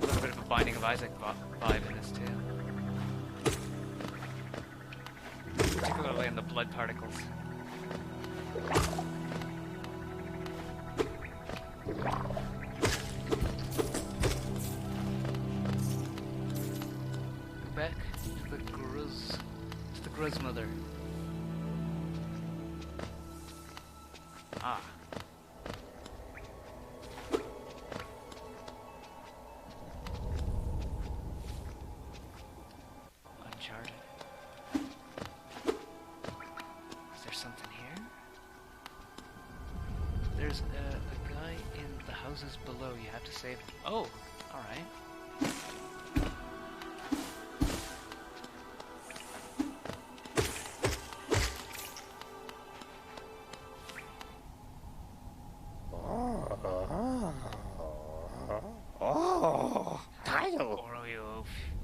little bit of a Binding of Isaac vibe in this too. Particularly in the blood particles. Go back to the Gruz Mother. Ah. Uncharted. Is there something here? There's a guy in the houses below. You have to save him. Oh, alright.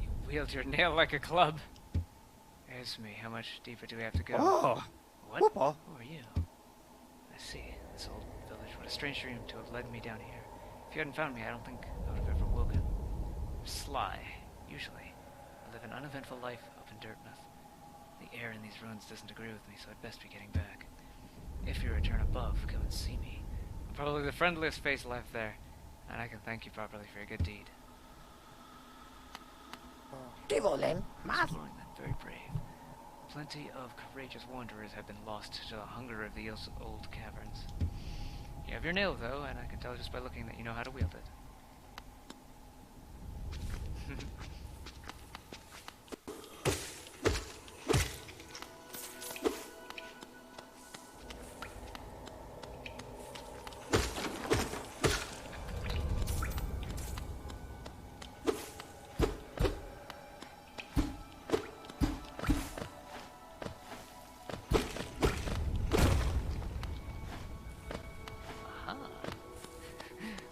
You wield your nail like a club. There's me. How much deeper do we have to go? What? Who are you? I see. This old village. What a strange dream to have led me down here. If you hadn't found me, I don't think I would have ever woken. I'm sly, usually. I live an uneventful life up in Dirtmouth. The air in these ruins doesn't agree with me, so I'd best be getting back. If you return above, come and see me. I'm probably the friendliest face left there, and I can thank you properly for your good deed. ¿Qué volen? Más. Exploring them, very brave. Plenty of courageous wanderers have been lost to the hunger of the old caverns. You have your nail, though, and I can tell just by looking that you know how to wield it.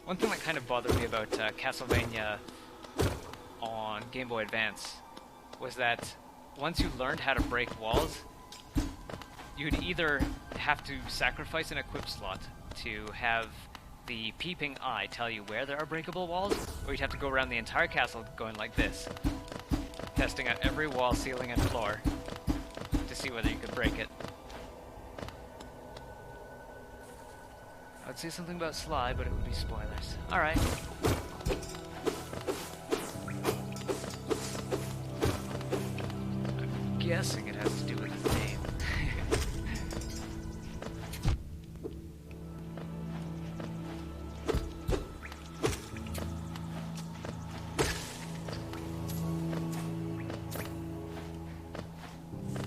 One thing that kind of bothered me about Castlevania on Game Boy Advance was that once you learned how to break walls, you'd either have to sacrifice an equip slot to have the peeping eye tell you where there are breakable walls, or you'd have to go around the entire castle going like this, testing out every wall, ceiling, and floor to see whether you could break it. I'd say something about Sly, but it would be spoilers. Alright. I'm guessing it has to do with his name.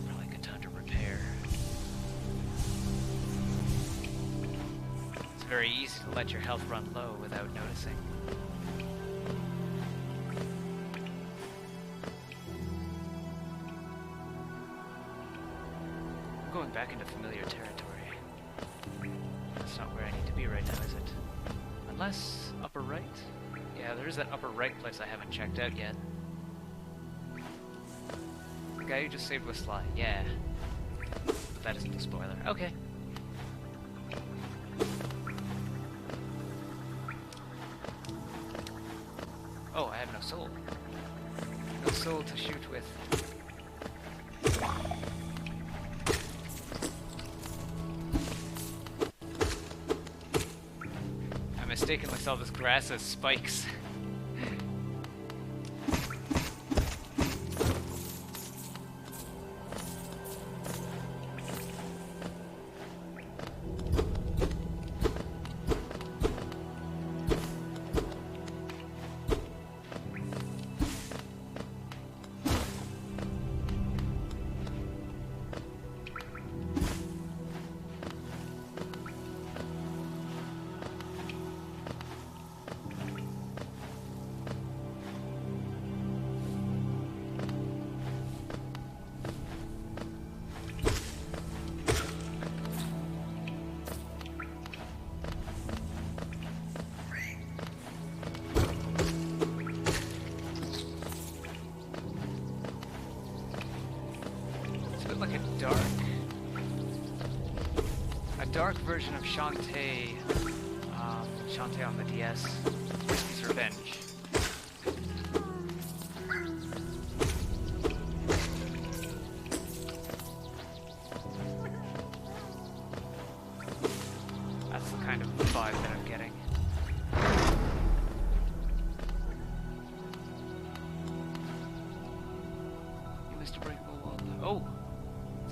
Probably a good time to repair. Very easy to let your health run low without noticing. I'm going back into familiar territory. That's not where I need to be right now, is it? Unless upper right? Yeah, there's that upper right place I haven't checked out yet. The guy who just saved with Sly, yeah. But that isn't a spoiler. Okay. Oh, I have no soul. No soul to shoot with. I mistakenly saw this grass as spikes. Dark version of Shantae, Shantae on the DS, Whiskey's Revenge. That's the kind of vibe that I'm getting. You missed a breakable wall. Oh!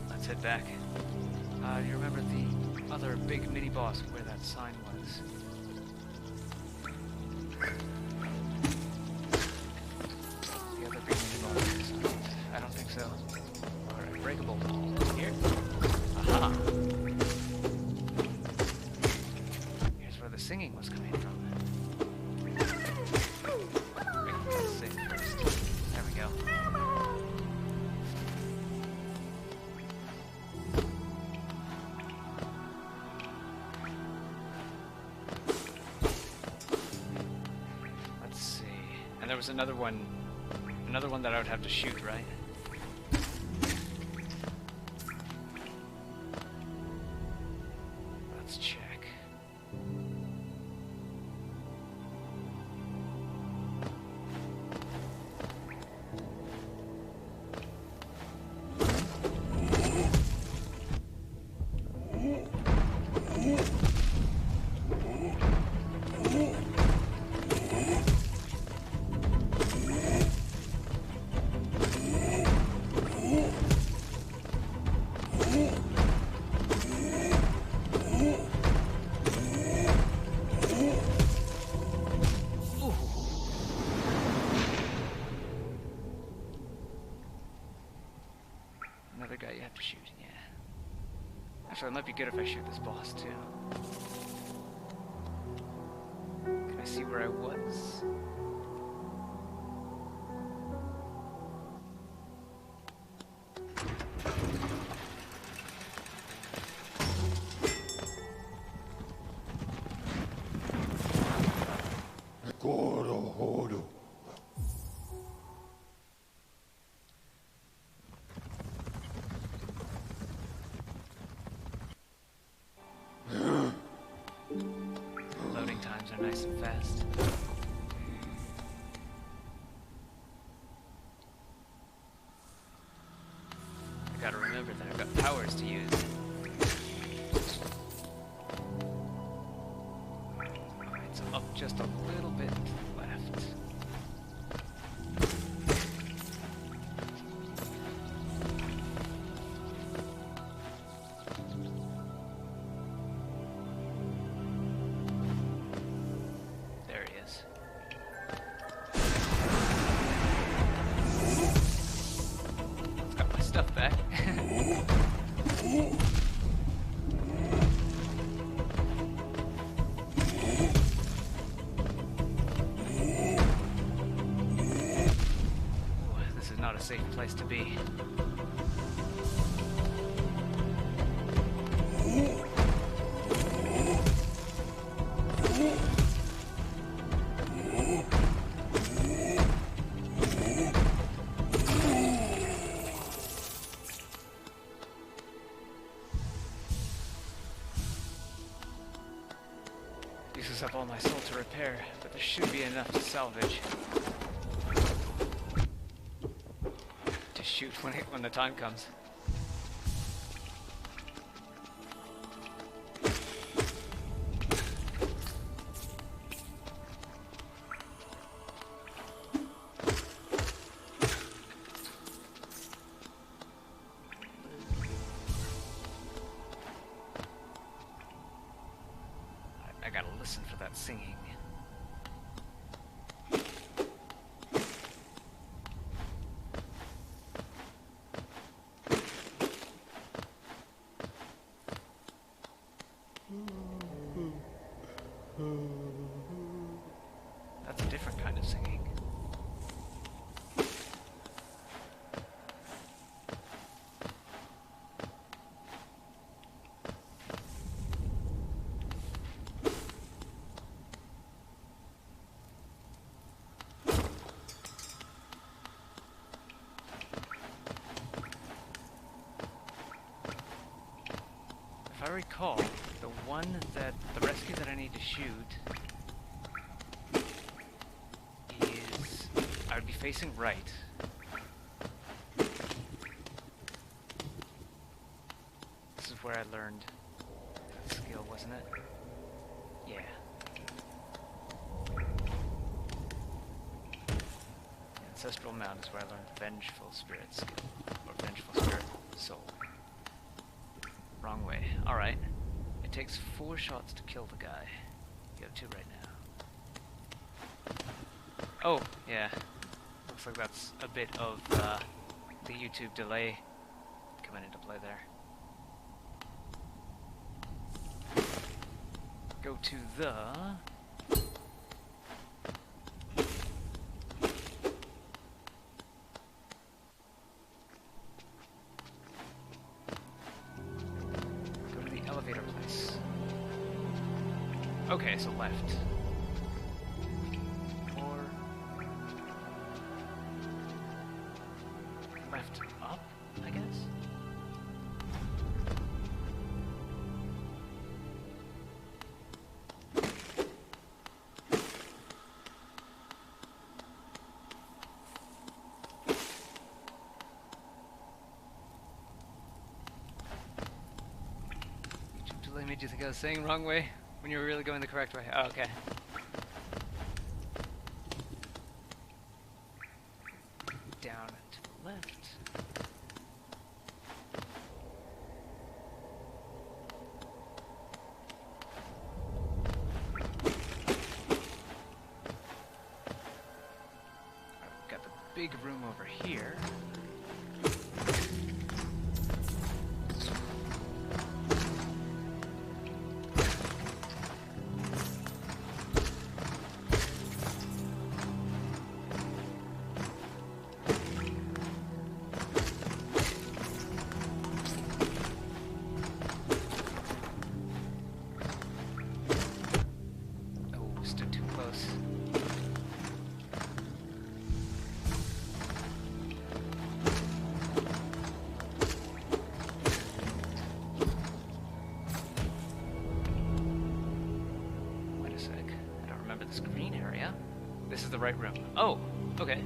Let's head back. Do you remember the other big mini-boss where that sign was? The other big mini-boss. I don't think so. Alright, breakable wall. Here? Aha! Here's where the singing was coming from. Wait, let's sing first. There we go. There was another one that I would have to shoot, right? Let's check. Actually, it might be good if I shoot this boss too. Can I see where I was? Goro horo. Loading times are nice and fast. I gotta remember that I've got powers to use. Alright, so up just a little bit left. There he is. It's got my stuff back. Ooh, this is not a safe place to be. Uses up all my soul to repair, but there should be enough to salvage. To shoot when the time comes. I gotta listen for that singing. That's a different kind of singing. If I recall, the rescue that I need to shoot is, I would be facing right. This is where I learned that skill, wasn't it? Yeah. Ancestral Mount is where I learned Vengeful Spirit skill, or Vengeful Spirit Soul. Wrong way. Alright. It takes 4 shots to kill the guy. You have 2 right now. Oh, yeah. Looks like that's a bit of the YouTube delay coming into play there. Go to the... elevator place. Okay, so left. Or... left up, I guess? Made you think I was saying wrong way when you were really going the correct way. Oh, okay. Down to the left. I've got the big room over here. this green area. This is the right room. Oh, okay.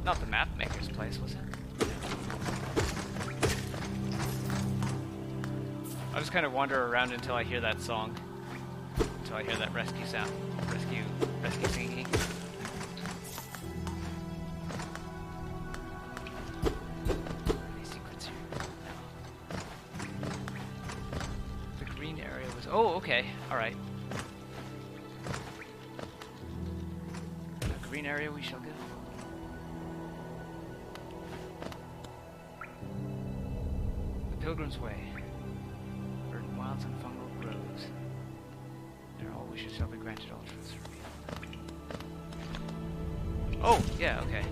Not the map maker's place, was it? I'll just kind of wander around until I hear that song. Until I hear that rescue sound. Rescue singing. Any secrets here? No. The green area was... Oh, okay. Alright. The green area we shall go. Pilgrim's Way. Verdant wilds and fungal groves. There all wishes shall be granted, all truths revealed. Oh, yeah, okay.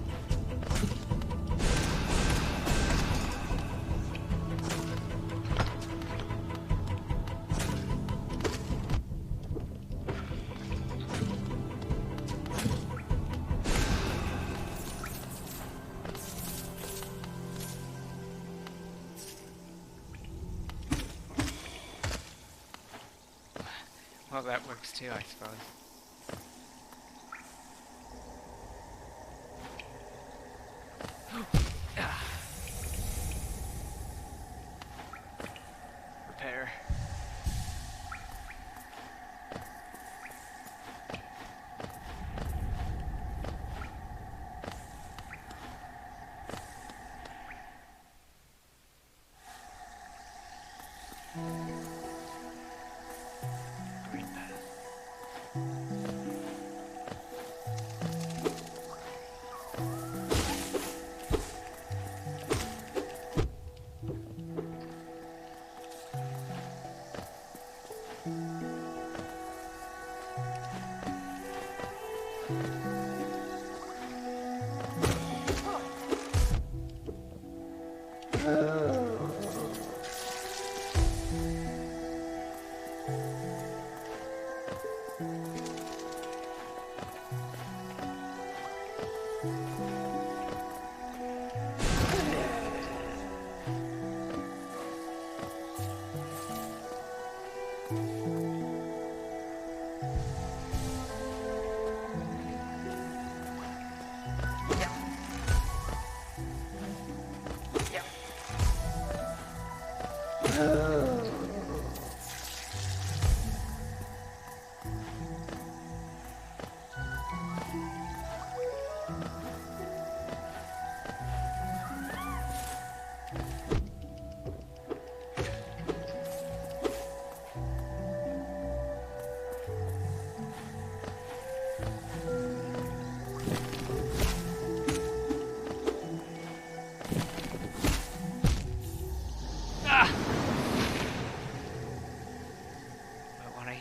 Well, that works too, I suppose. Repair. Green path.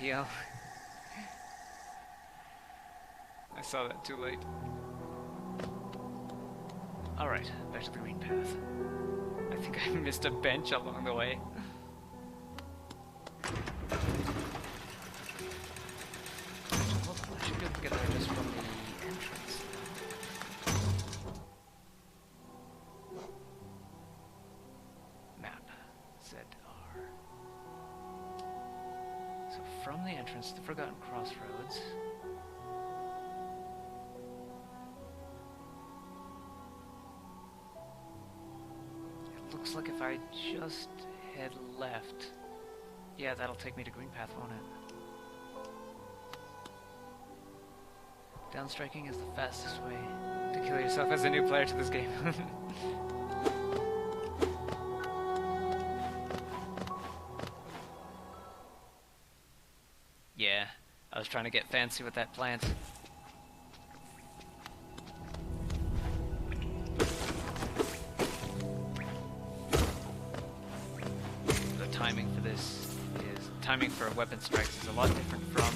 Heal. I saw that too late. Alright, back to the green path. I think I missed a bench along the way. Hold on, I should be able to get there just from the entrance. Map. ZR. So from the entrance to the Forgotten Crossroads. It looks like if I just head left, yeah, that'll take me to Green Path, won't it? Downstriking is the fastest way to kill yourself as a new player to this game. Yeah. I was trying to get fancy with that plant. The timing for this is timing for weapon strikes is a lot different from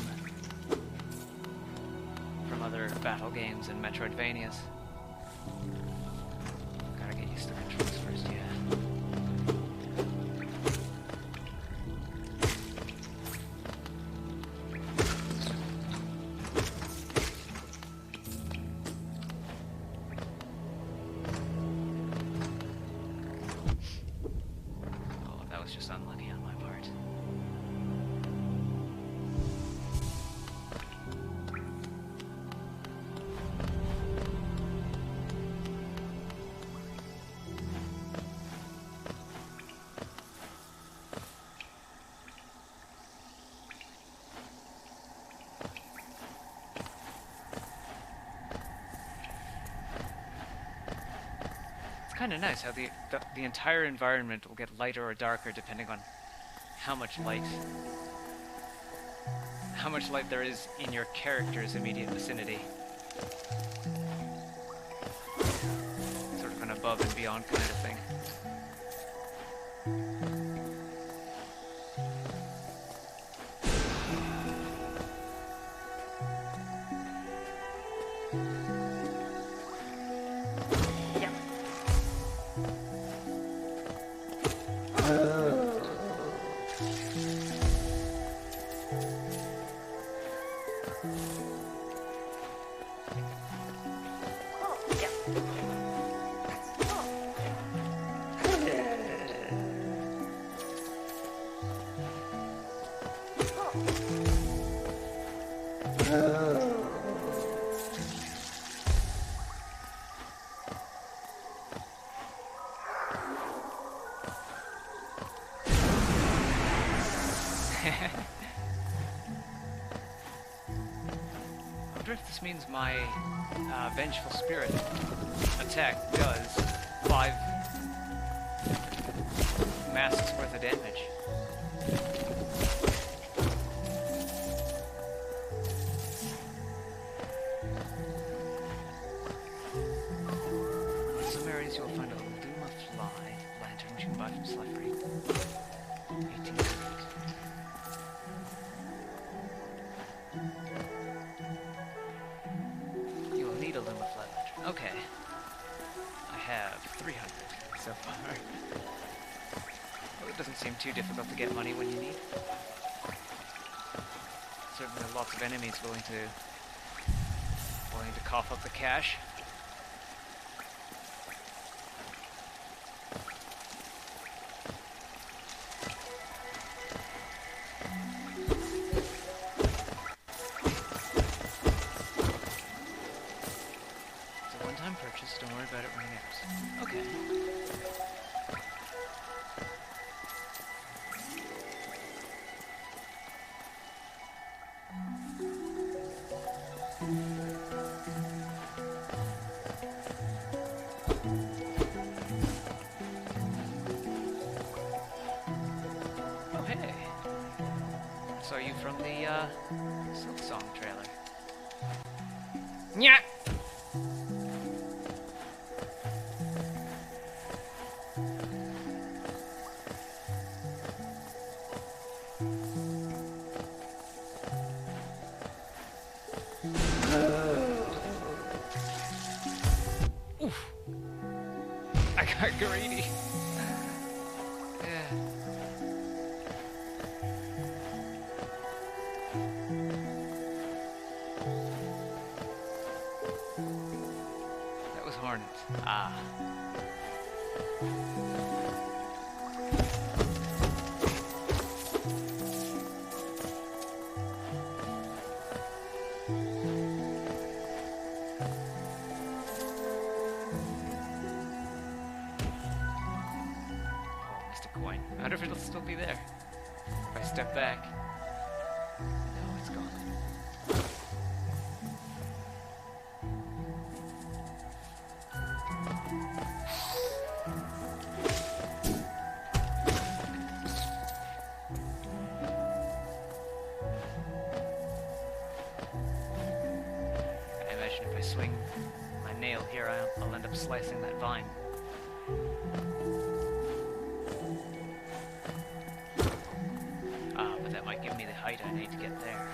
other battle games and Metroidvanias. Gotta get used to the controls first, yeah. Oh, that was just unlucky on my part. Kind of nice how the entire environment will get lighter or darker depending on how much light there is in your character's immediate vicinity. Sort of an above and beyond kind of thing. I wonder if this means my Vengeful Spirit attack does 5 masks worth of damage. In some areas you will find a Luma fly lantern which you can buy from Slifery. 1800. Okay. I have 300 so far. Well, it doesn't seem too difficult to get money when you need. Certainly lots of enemies willing to cough up the cash. Purchase, don't worry about it running out. Okay. Oh, hey. So are you from the, Silk Song trailer? Nya! Oof. I got greedy. Yeah. That was Hornet. Ah. Coin. I wonder if it'll still be there. If I step back. No, it's gone. I swing my nail here, I'll end up slicing that vine. Ah, but that might give me the height I need to get there.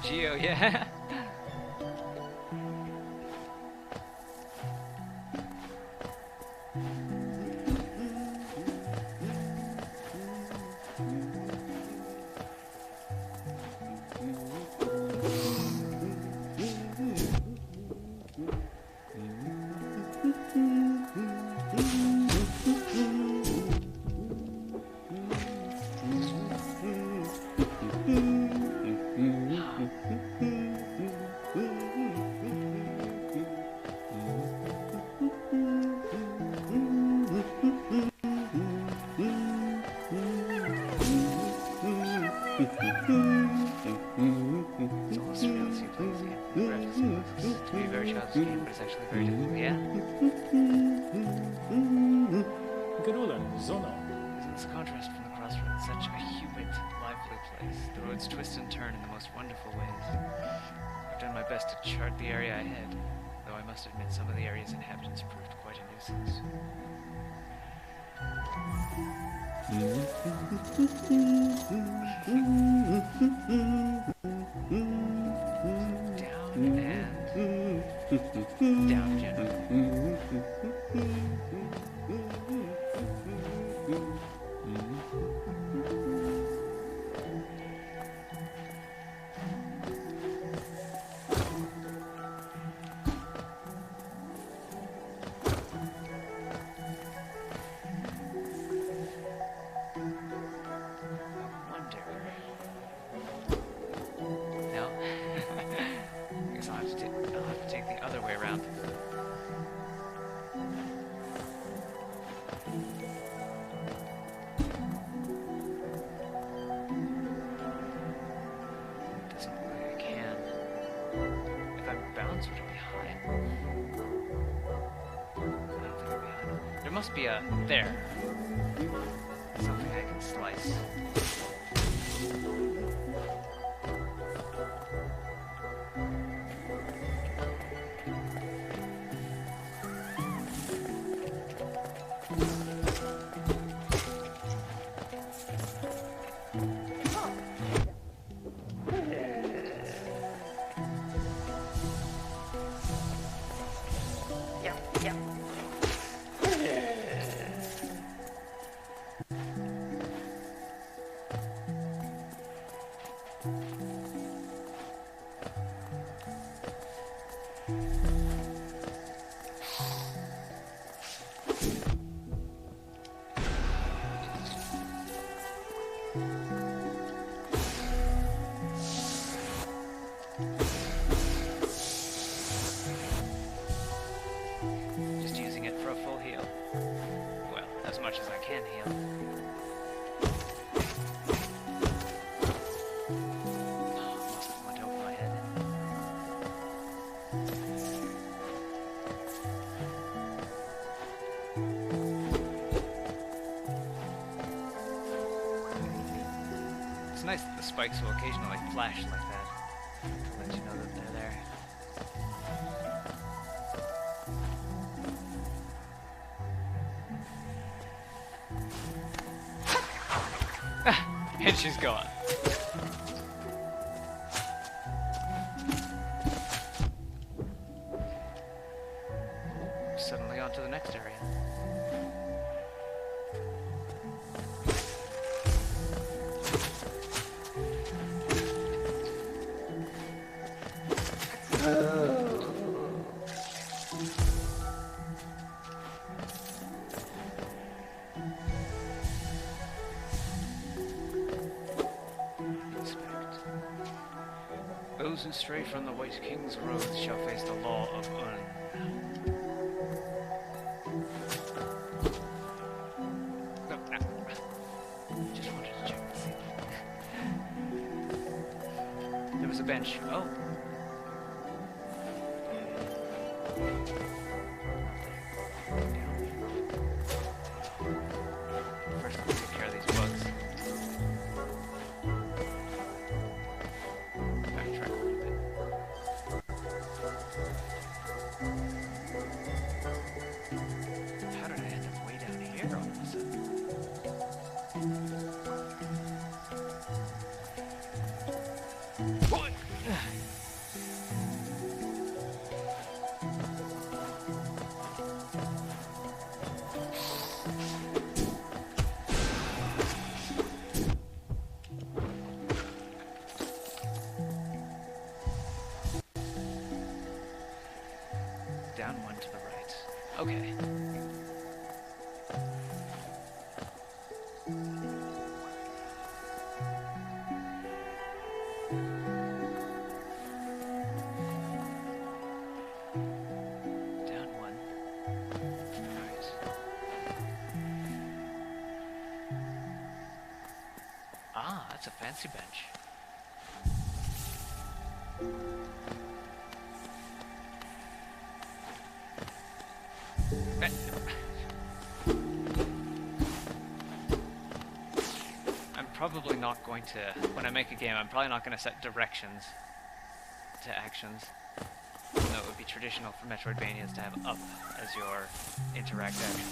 Geo, yeah. It's almost real, it seems like this game. Graphics looks to be a very childish game, but it's actually very difficult. Yeah? Grulen, Zona. It's a contrast from the crossroads, such a humid, lively place. The roads twist and turn in the most wonderful ways. I've done my best to chart the area ahead, though I must admit some of the area's inhabitants proved quite a nuisance. Down and down generally. Must be a there. Something I can slice. It's nice that the spikes will occasionally flash like that to let you know that they're there. And she's gone. Those who stray from the White King's road shall face the law of Un. No, just wanted to check the ceiling. There was a bench. Oh. First, let's take care of these bugs. Backtrack a little bit. How did I end up way down here all of a sudden? What? Down one to the right. Okay. Down one. Right. Ah, that's a fancy bench. I'm probably not going to, when I make a game, I'm probably not going to set directions to actions. Even though it would be traditional for Metroidvanias to have up as your interact action.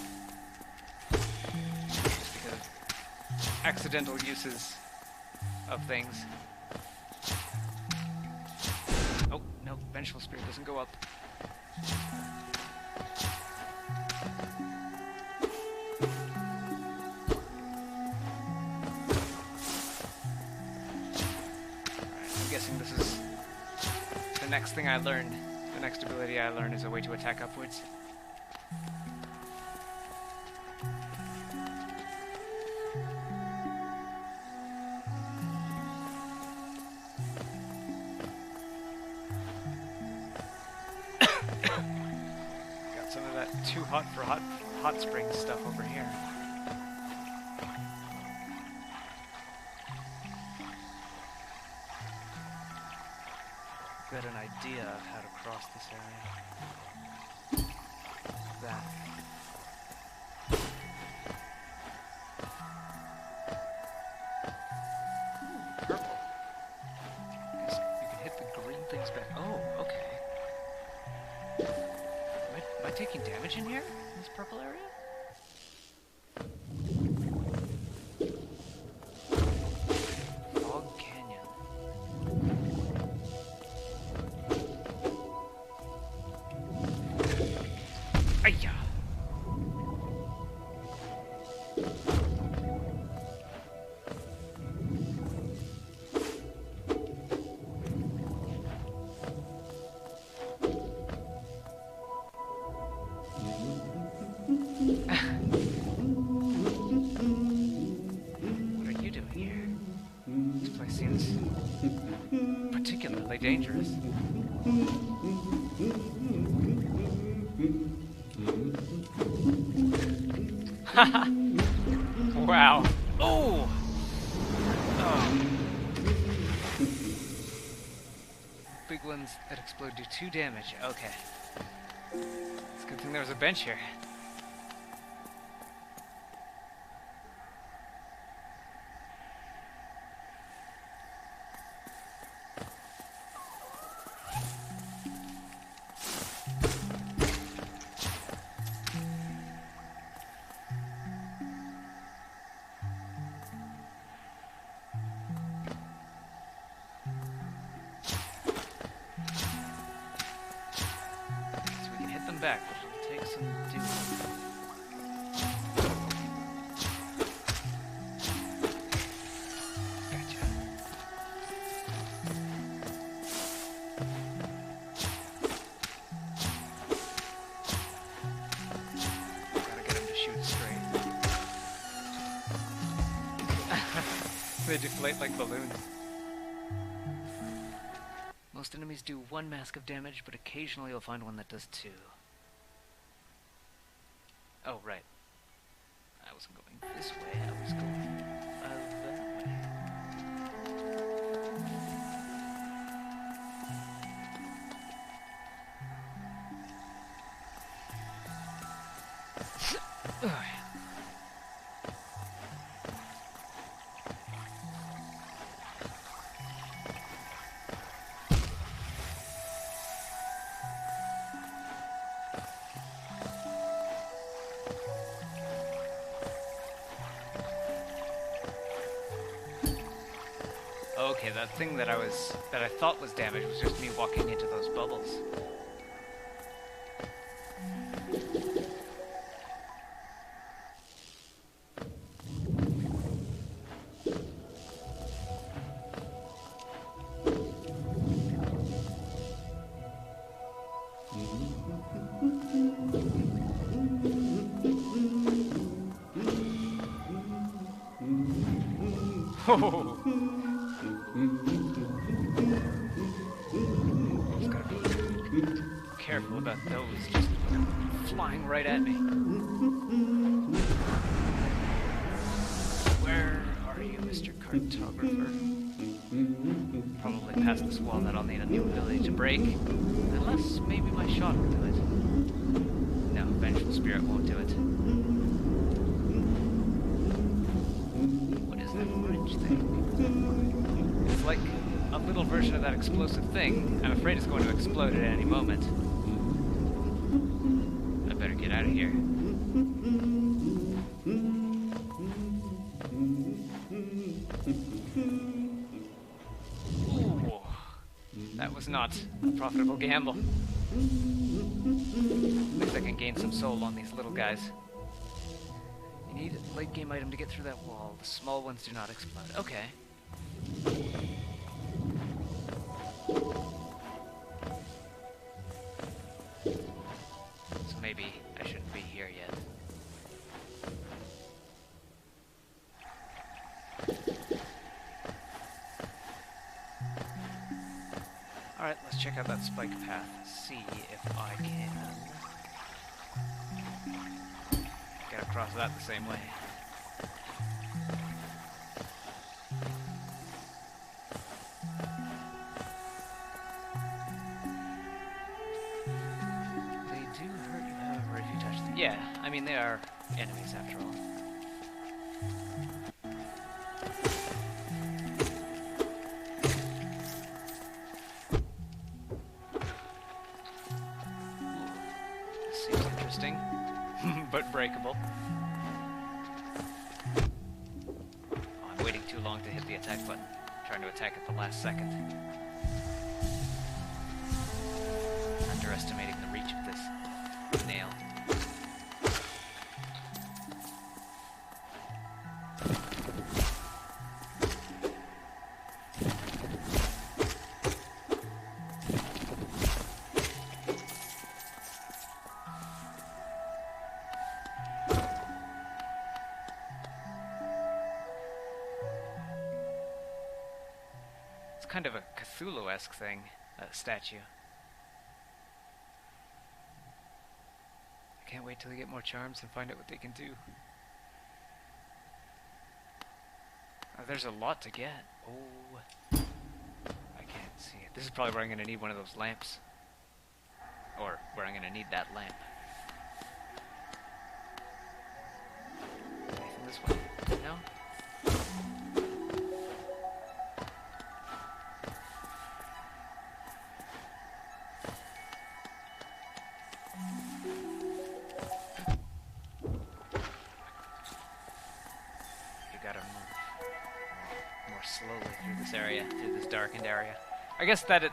Just because of accidental uses of things. Oh, no, Vengeful Spirit doesn't go up. I'm guessing this is the next thing I learn. The next ability I learn is a way to attack upwards. Got some of that too hot for hot spring stuff over here. Got an idea of how to cross this area. That. Purple. Guess you can hit the green things back. Oh, okay. Am I taking damage in here? In this purple area? Fog Canyon. Ayya! What are you doing here? This place seems particularly dangerous. Haha! Wow. Oh! Oh. Big ones that explode do 2 damage. Okay. It's a good thing there was a bench here. Back, which will take some doing. Gotcha. Gotta get him to shoot straight. They deflate like balloons. Most enemies do 1 mask of damage, but occasionally you'll find one that does 2. Oh, right. I wasn't going this way, I was going that way. Okay, that thing that I thought was damaged was just me walking into those bubbles. Oh. Just gotta be careful about those just flying right at me. Where are you, Mr. Cartographer? Probably past this wall that I'll need a new ability to break. Unless maybe my shot will do it. No, Vengeful Spirit won't do it. What is that orange thing? It's like a little version of that explosive thing. I'm afraid it's going to explode at any moment. I better get out of here. Ooh, that was not a profitable gamble. At least I can gain some soul on these little guys. You need a late game item to get through that wall. The small ones do not explode. Okay. So maybe I shouldn't be here yet. Alright, let's check out that spike path. See if I can get across that the same way. Yeah, I mean, they are enemies after all. This seems interesting, but breakable. Oh, I'm waiting too long to hit the attack button. I'm trying to attack at the last second. Underestimating the reach of this nail. Kind of a Cthulhu-esque thing, a statue. I can't wait till they get more charms and find out what they can do. There's a lot to get. Oh, I can't see it. This is probably where I'm going to need one of those lamps. Or where I'm going to need that lamp. Anything this way? No? Slowly through this area, through this darkened area. I guess that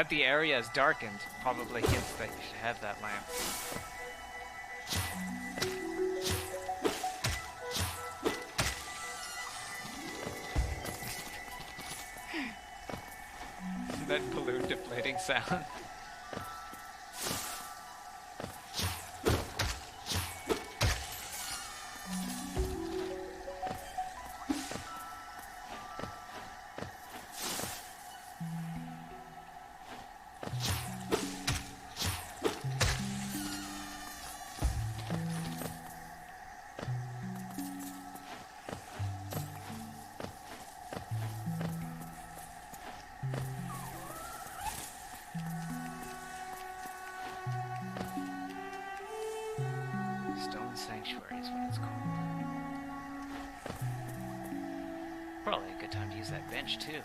the area is darkened probably hints that you should have that lamp. That balloon deflating sound. Probably a good time to use that bench, too.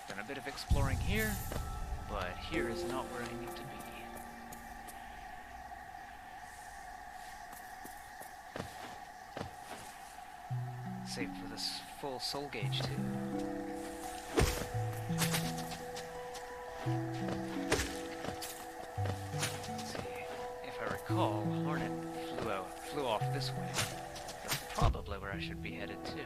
Done a bit of exploring here, but here is not where I need to be. Save for this full soul gauge, too. Let's see. If I recall, Hornet flew off this way. That's probably where I should be headed, too.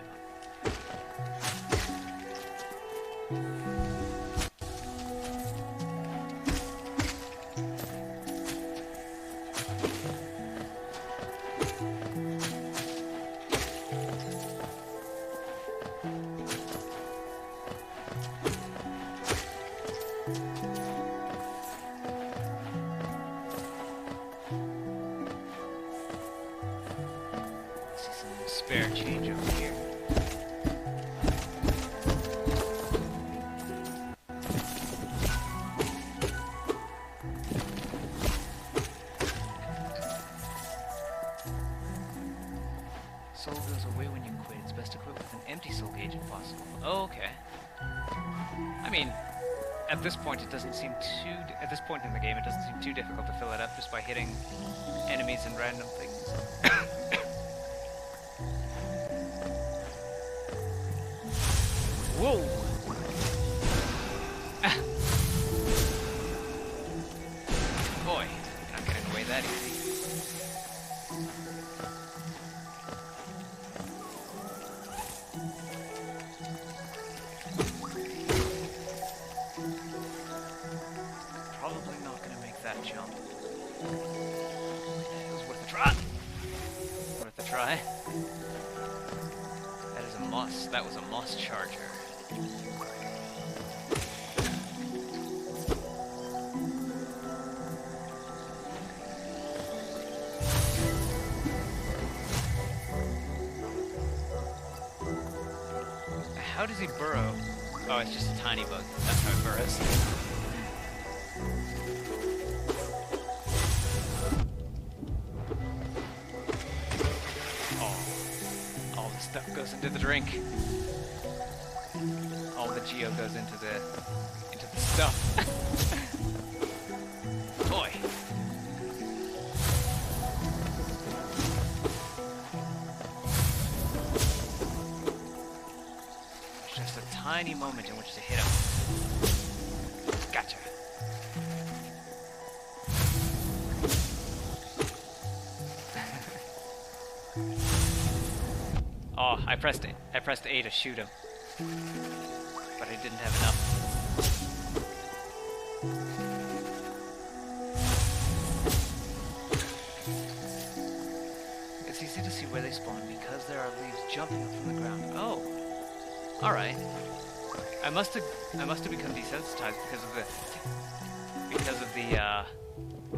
Spare change over here. Soul goes away when you quit. It's best to quit with an empty soul gauge if possible. Oh, okay. I mean, at this point it doesn't seem too... At this point in the game it doesn't seem too difficult to fill it up just by hitting enemies and random things. Whoa! Ah. Boy, you're not getting away that easy. Probably not gonna make that jump. It was worth a try. Worth a try. That is a moss. That was a moss charger. How does he burrow? Oh, it's just a tiny bug. That's how it burrows. Oh, all the stuff goes into the drink. All the geo goes into the stuff. Boy. Just a tiny moment in which to hit him. Gotcha. Oh, I pressed A to shoot him. But I didn't have enough. It's easy to see where they spawn because there are leaves jumping up from the ground. Oh. Alright. I must have become desensitized because of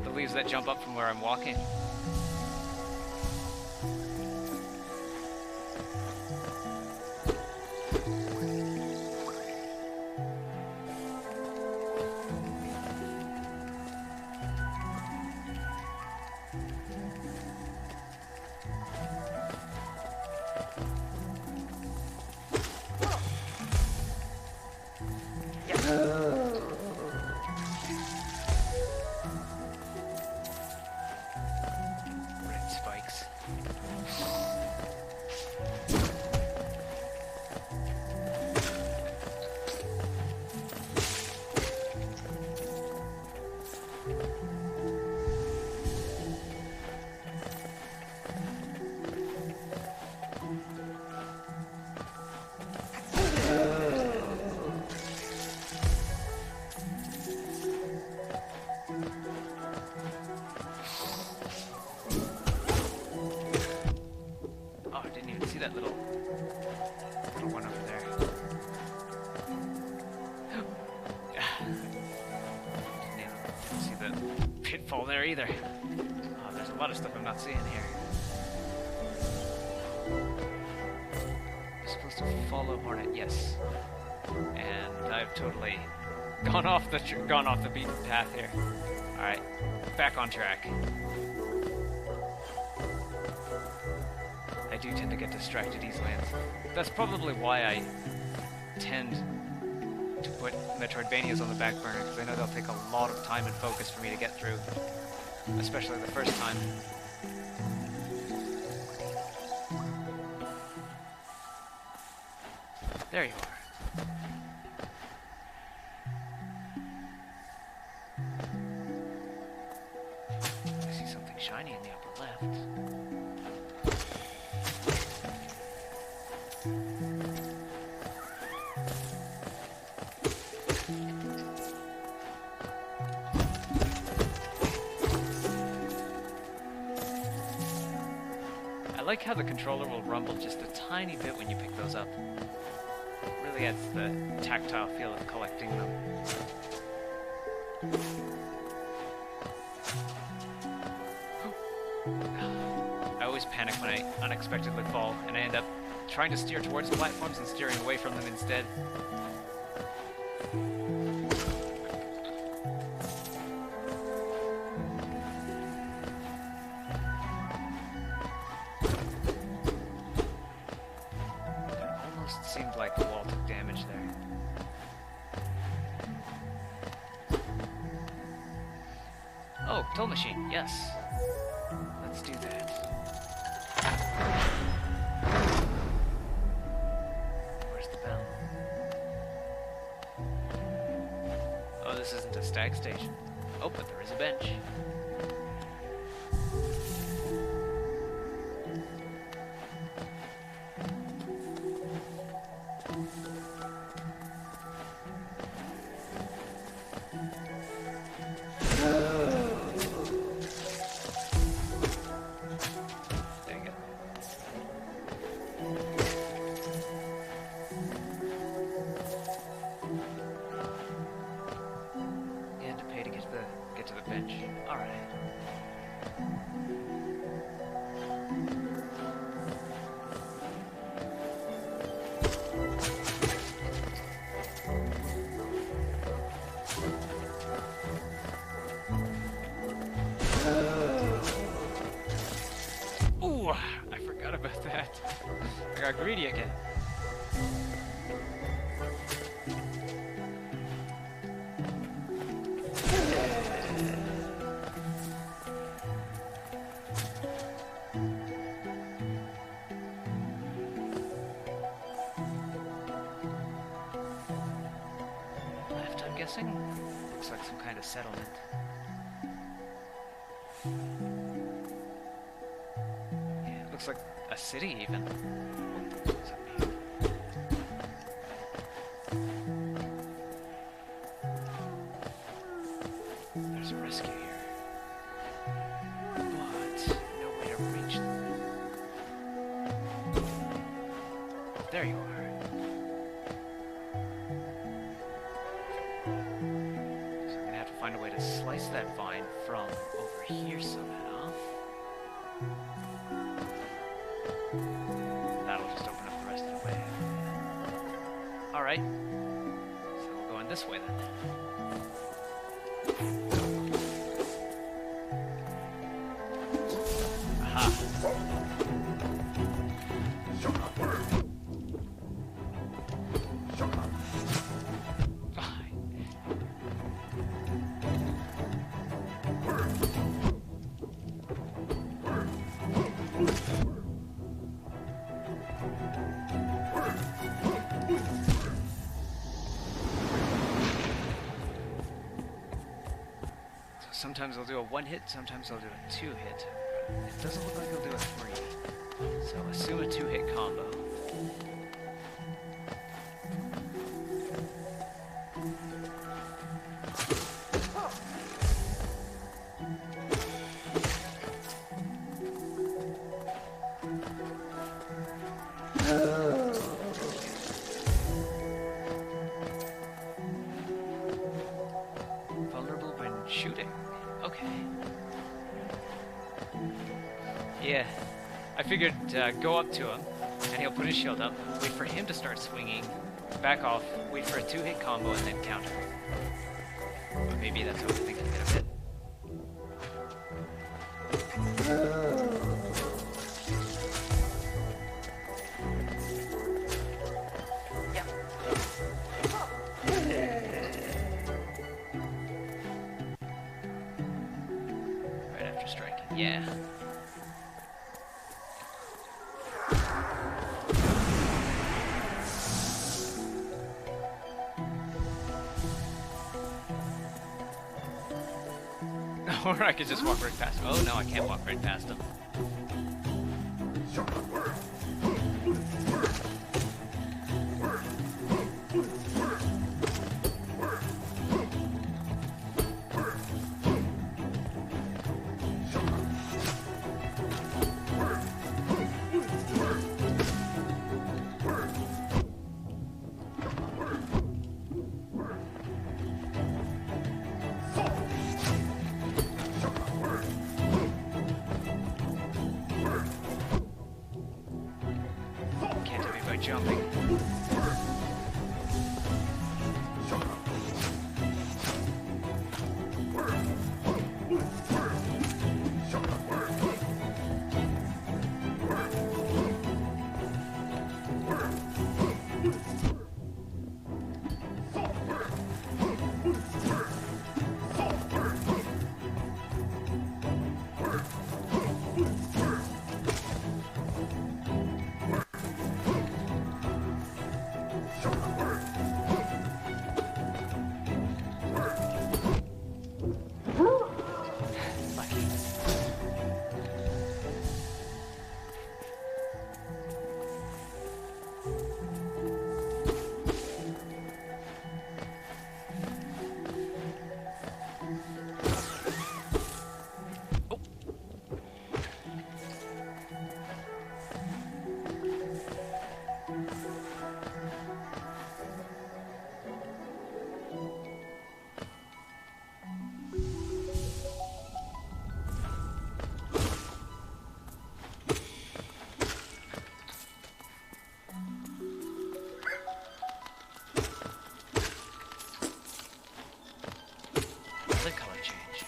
the leaves that jump up from where I'm walking. Red spikes. Oh, I didn't even see that little one over there. Didn't see the pitfall there either. Oh, there's a lot of stuff I'm not seeing here. You're supposed to follow Hornet, yes. And I've totally gone off the beaten path here. All right, back on track. I do tend to get distracted easily, and that's probably why I tend to put Metroidvanias on the back burner, because I know they'll take a lot of time and focus for me to get through, especially the first time. There you are. I see something shiny in the upper left. I like how the controller will rumble just a tiny bit when you pick those up. It really adds the tactile feel of collecting them. I always panic when I unexpectedly fall, and I end up trying to steer towards platforms and steering away from them instead. Seemed like the wall took damage there. Oh, toll machine, yes. Let's do that. Where's the bell? Oh, this isn't a stag station. Oh, but there is a bench. Get to the bench. Alright. Ooh, I forgot about that. I got greedy again. Guessing? Looks like some kind of settlement. Yeah, it looks like a city even. What's that mean? There's a rescue here. But no way to reach them. There you are. Find a way to slice that vine from over here somehow. That'll just open up the rest of the way. Alright. So we're going this way then. Aha. Sometimes I'll do a one hit, sometimes I'll do a two hit. It doesn't look like I'll do a three. So assume a two hit combo. Vulnerable when shooting. Okay. Yeah. I figured go up to him, and he'll put his shield up, wait for him to start swinging, back off, wait for a two-hit combo, and then counter. But maybe that's overthinking it a bit. after striking. Yeah. Or I could just walk right past him. Oh no, I can't walk right past him. Can't do it by jumping. Lucky. Oh. The color change.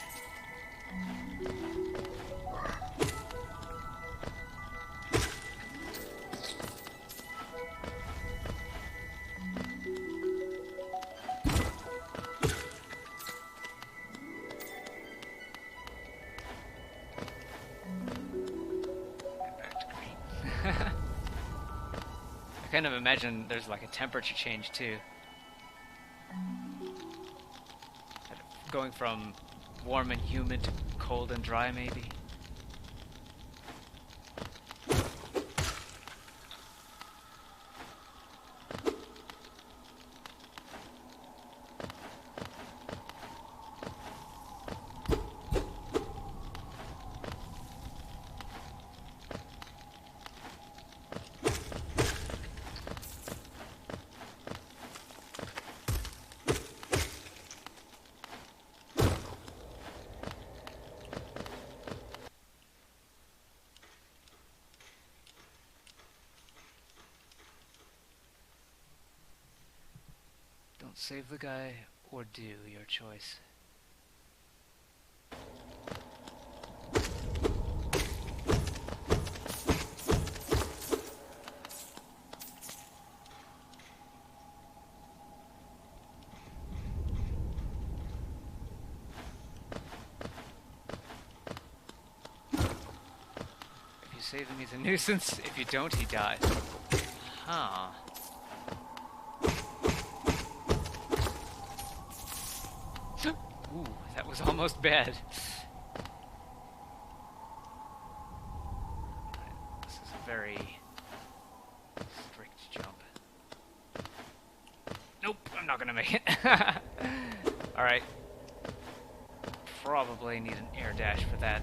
Back to green. I kind of imagine there's like a temperature change too. Going from warm and humid to cold and dry, maybe. Don't save the guy or do, your choice. If you save him, he's a nuisance. If you don't, he dies. Huh. Ooh, that was almost bad. This is a very strict jump. Nope, I'm not gonna make it. Alright. Probably need an air dash for that.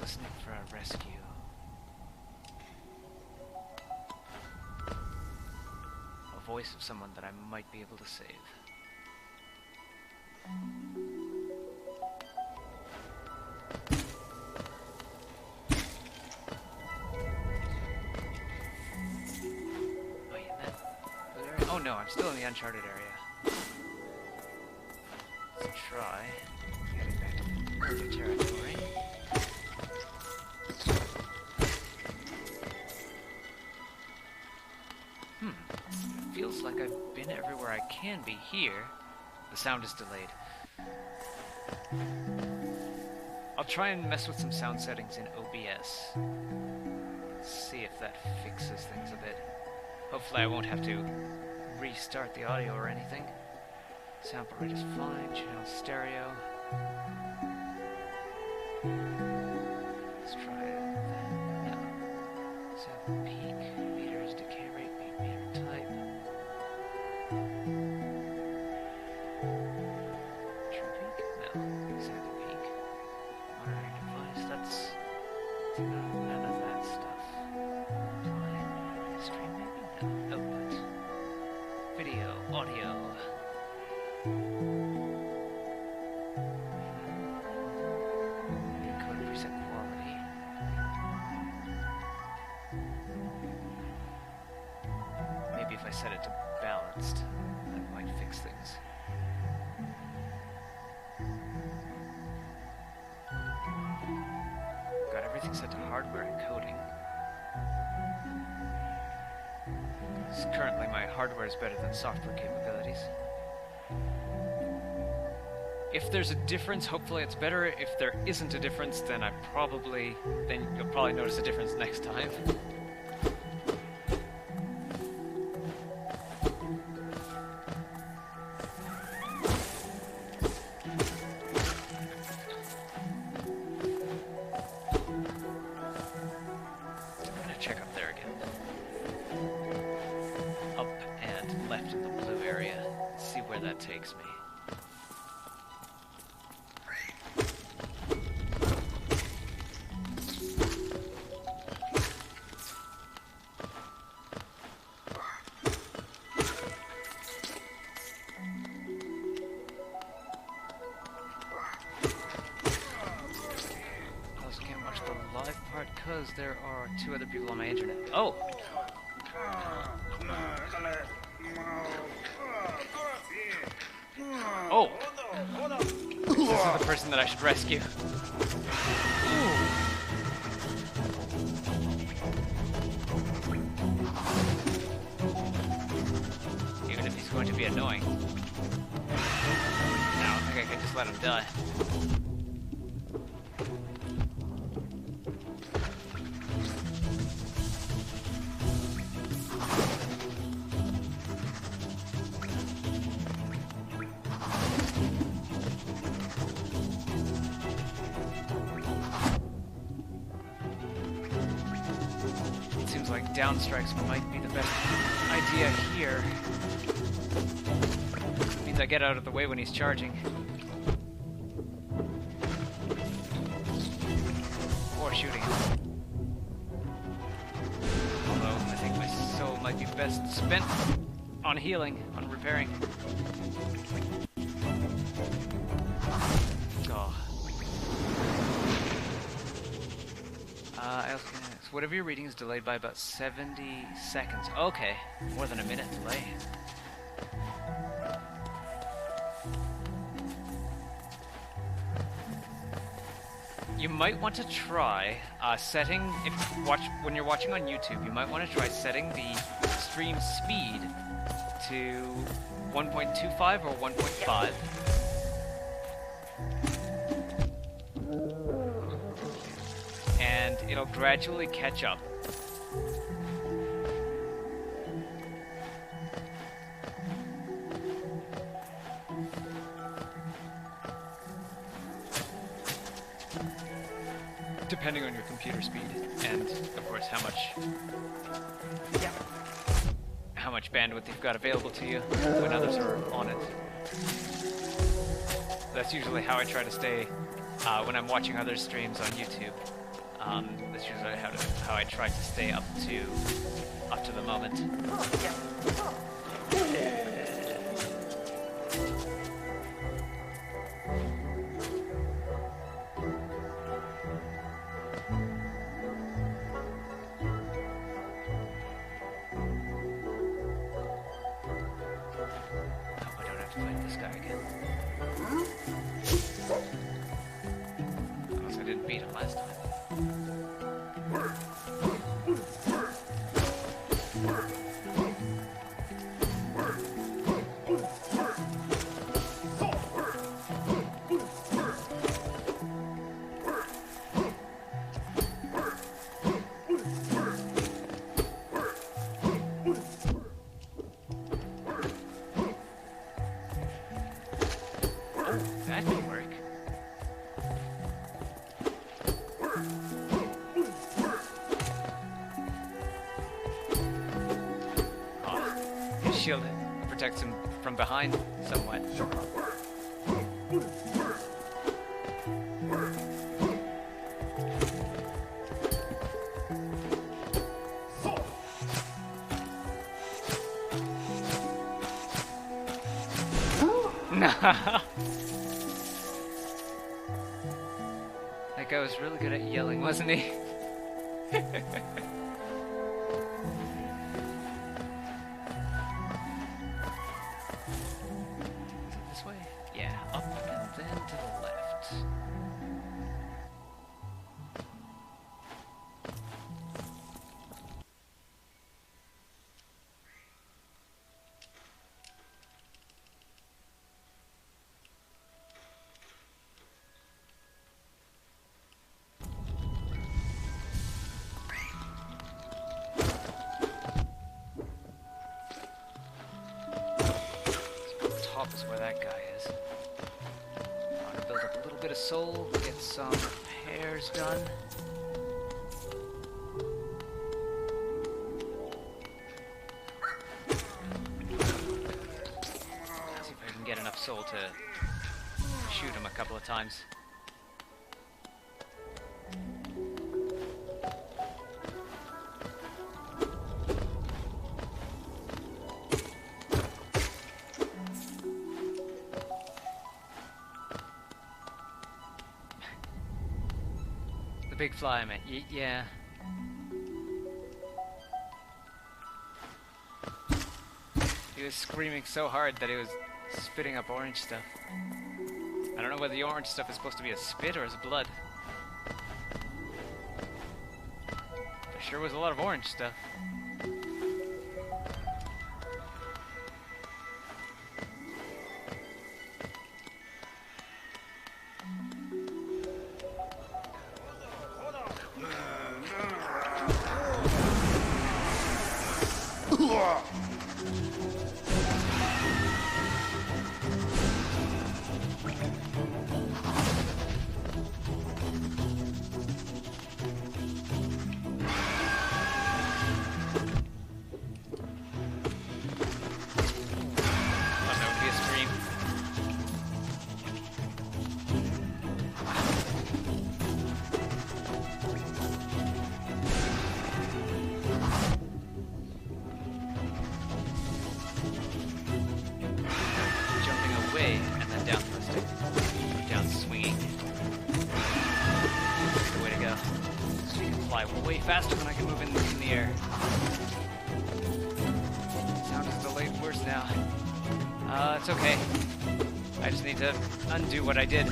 Listening for a rescue. A voice of someone that I might be able to save. no, I'm still in the uncharted area. Let's try heading back to familiar territory. It feels like I've been everywhere I can be here. The sound is delayed. I'll try and mess with some sound settings in OBS. See if that fixes things a bit. Hopefully I won't have to restart the audio or anything. Sample rate is fine, channel stereo. Let's try that. No. Set peak, meters, decay rate, beat meter type. True peak? No. Exactly peak. Monitoring device, that's none of that stuff. Apply. Stream maybe? No. Output. Video, audio. Encode preset quality. Maybe if I set it to balanced, that might fix things. Got everything set to hardware encoding. Currently, my hardware is better than software capabilities. If there's a difference, hopefully it's better. If there isn't a difference, then you'll probably notice a difference next time. I'm gonna check up there again. Up and left in the blue area. See where that takes me. Also can't watch the live part because there are 2 other people on my internet. Oh! Oh! This is the person that I should rescue. Even if he's going to be annoying. No, I think I can just let him die. Seems like down strikes might be the best idea here. Means I get out of the way when he's charging. Or shooting him. Although, I think my soul might be best spent on healing, on repairing. Oh. I also can ask, whatever you're reading is delayed by about 70 seconds. Okay, more than a minute delay. You might want to try setting, when you're watching on YouTube, you might want to try setting the stream speed to 1.25 or 1.5. And it'll gradually catch up. Depending on your computer speed and, of course, how much bandwidth you've got available to you when others are on it. That's usually how I try to stay when I'm watching other streams on YouTube. That's usually how I try to stay up to the moment. Oh, that can work. Oh, his shield protects him from behind somewhat. That guy was really good at yelling, wasn't he? This way? Yeah, up and then to the left. Top is where that guy is. I want to build up a little bit of soul, get some repairs done. See if I can get enough soul to shoot him a couple of times. Big fly, I meant. Yeah. He was screaming so hard that he was spitting up orange stuff. I don't know whether the orange stuff is supposed to be as spit or as blood. There sure was a lot of orange stuff. Way faster than I can move in the air. Sound is delayed worse now. It's okay. I just need to undo what I did.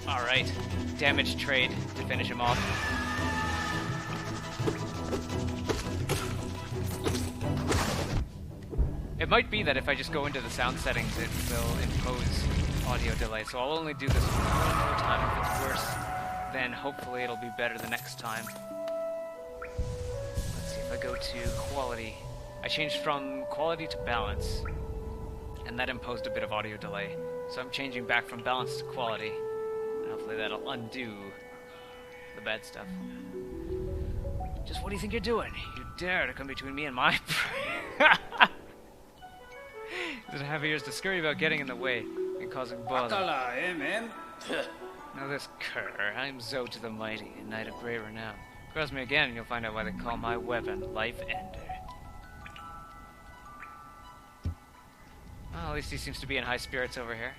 Alright, damage trade to finish him off. It might be that if I just go into the sound settings, it will impose audio delay, so I'll only do this one more time. If it's worse, then hopefully it'll be better the next time. Let's see, if I go to quality, I changed from quality to balance, and that imposed a bit of audio delay. So I'm changing back from balance to quality, and hopefully that'll undo the bad stuff. Just what do you think you're doing? You dare to come between me and my doesn't have ears to scurry about getting in the way and causing bother. man. Now this cur, I'm Zoe to the Mighty, a knight of great renown. Cross me again and you'll find out why they call my weapon Life Ender. Well, at least he seems to be in high spirits over here.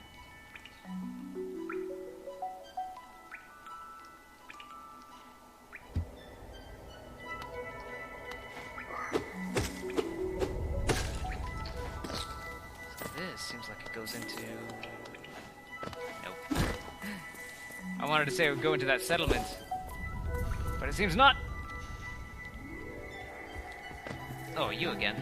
This seems like it goes into... Nope. I wanted to say it would go into that settlement, but it seems not. Oh, you again.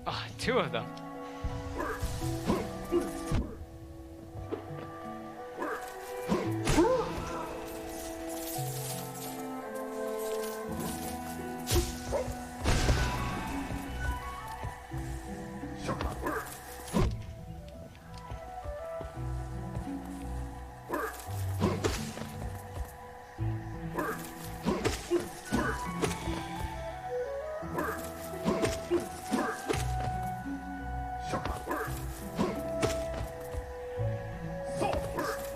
Oh, two of them.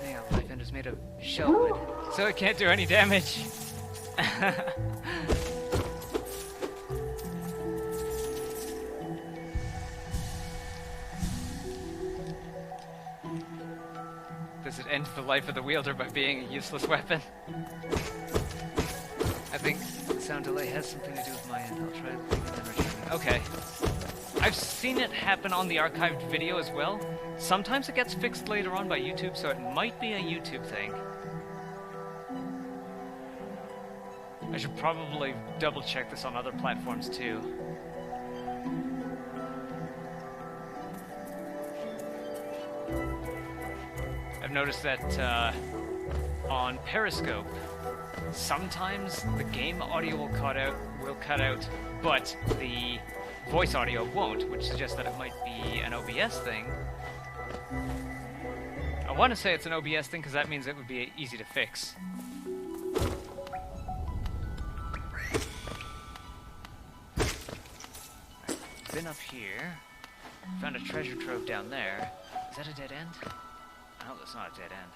Yeah, life ender's made of shell wood, so it can't do any damage. Does it end the life of the wielder by being a useless weapon? I think the sound delay has something to do with my end. I'll try to think of it. Okay. I've seen it happen on the archived video as well. Sometimes it gets fixed later on by YouTube, so it might be a YouTube thing. I should probably double check this on other platforms too. I've noticed that on Periscope, sometimes the game audio will cut out, but the voice audio won't, which suggests that it might be an OBS thing. I want to say it's an OBS thing because that means it would be easy to fix. Been up here, found a treasure trove down there. Is that a dead end? No, that's not a dead end.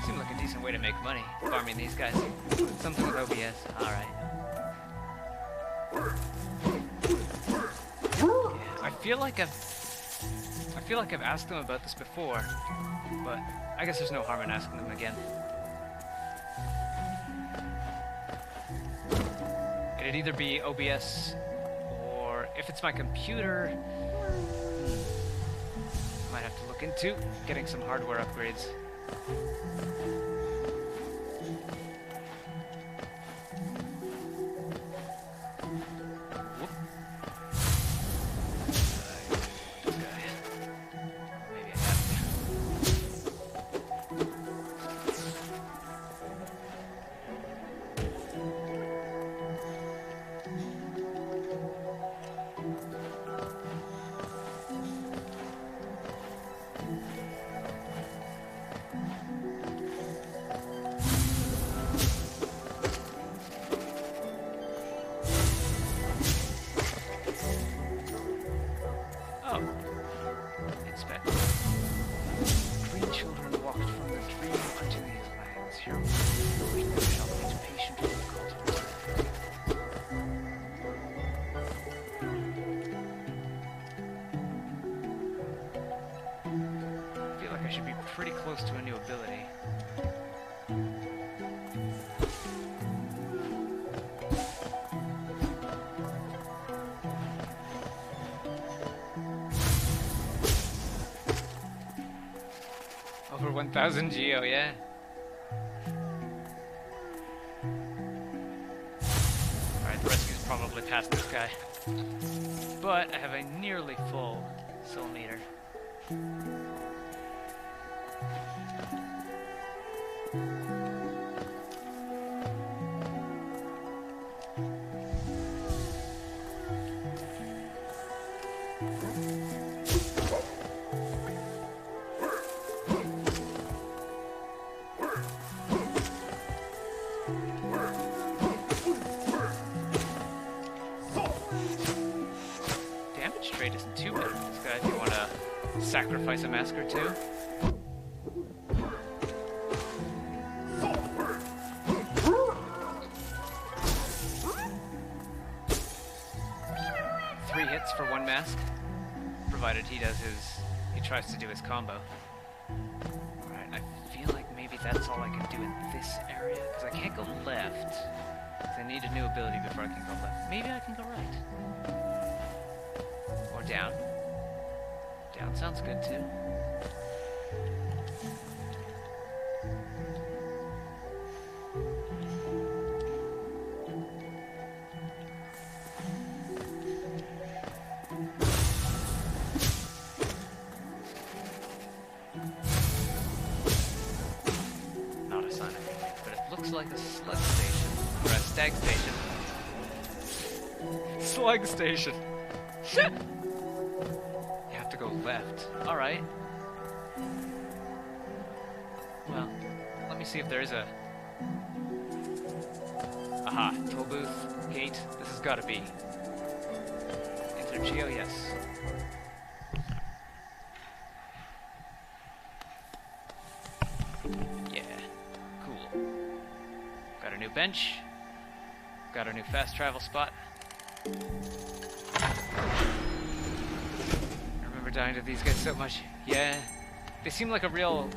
Seemed like a decent way to make money, farming these guys. Something with OBS, alright. Yeah, I feel like I've asked them about this before, but I guess there's no harm in asking them again. It'd either be OBS, or if it's my computer, might have to look into getting some hardware upgrades. Whoop. This guy. Maybe I have to. pretty close to a new ability. Over 1,000 Geo, yeah. Alright, the rescue's probably past this guy. But I have a nearly full soul meter. Damage trade isn't too bad with this guy if you want to sacrifice a mask or two. Three hits for one mask, provided he tries to do his combo. Alright, I feel like maybe that's all I can do in this area, because I can't go left. I need a new ability before I can go left. Maybe I can go right. Or down. Down sounds good too. Not a sign of anything, but it looks like a slug station. Or a stag station. Slug station. You have to go left. Alright. Well, let me see if there is a... Aha, toll booth, gate. This has got to be. Enter Geo, yes. Yeah, cool. Got a new bench. Got a new fast travel spot. I remember dying to these guys so much. Yeah, they seem like a real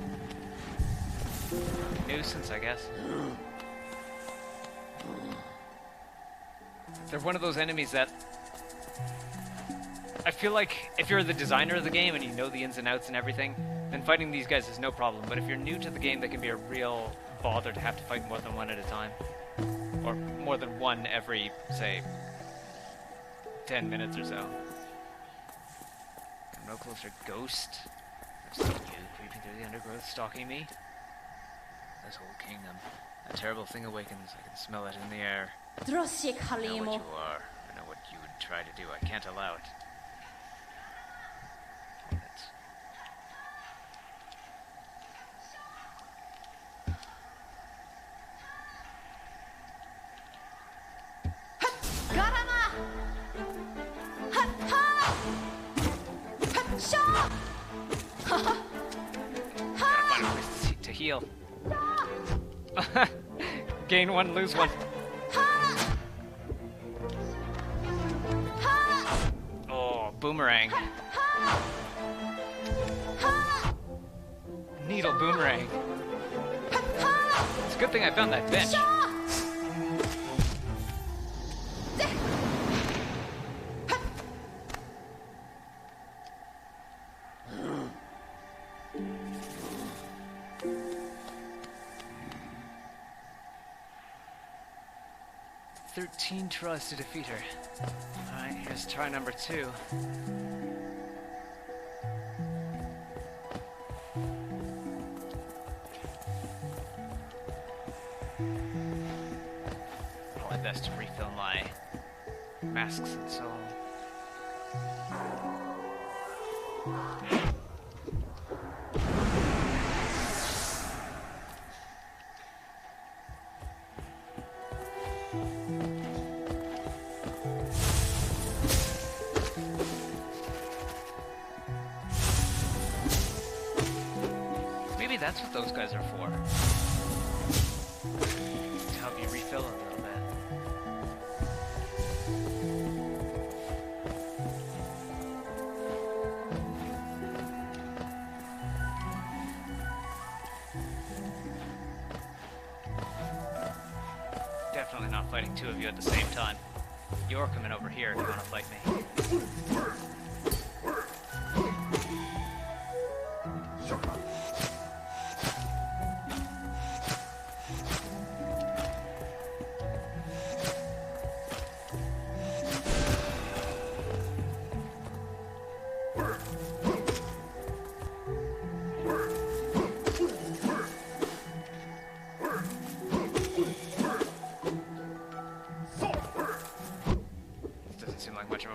nuisance, I guess. They're one of those enemies that I feel like if you're the designer of the game and you know the ins and outs and everything, then fighting these guys is no problem. But if you're new to the game, they can be a real bother to have to fight more than one at a time. Or more than one every, say, 10 minutes or so. I'm no closer, ghost. I've seen you creeping through the undergrowth, stalking me. This whole kingdom. A terrible thing awakens. I can smell it in the air. I know what you are. I know what you would try to do. I can't allow it. Gotta find a place to heal. Gain one, lose one. Oh, boomerang. Needle boomerang. It's a good thing I found that bench. "13 tries to defeat her." Alright, here's try number 2. I'll my best to refill my masks and so on. Maybe that's what those guys are for. To help you refill a little bit. fighting two of you at the same time. You're coming over here if you want to fight me.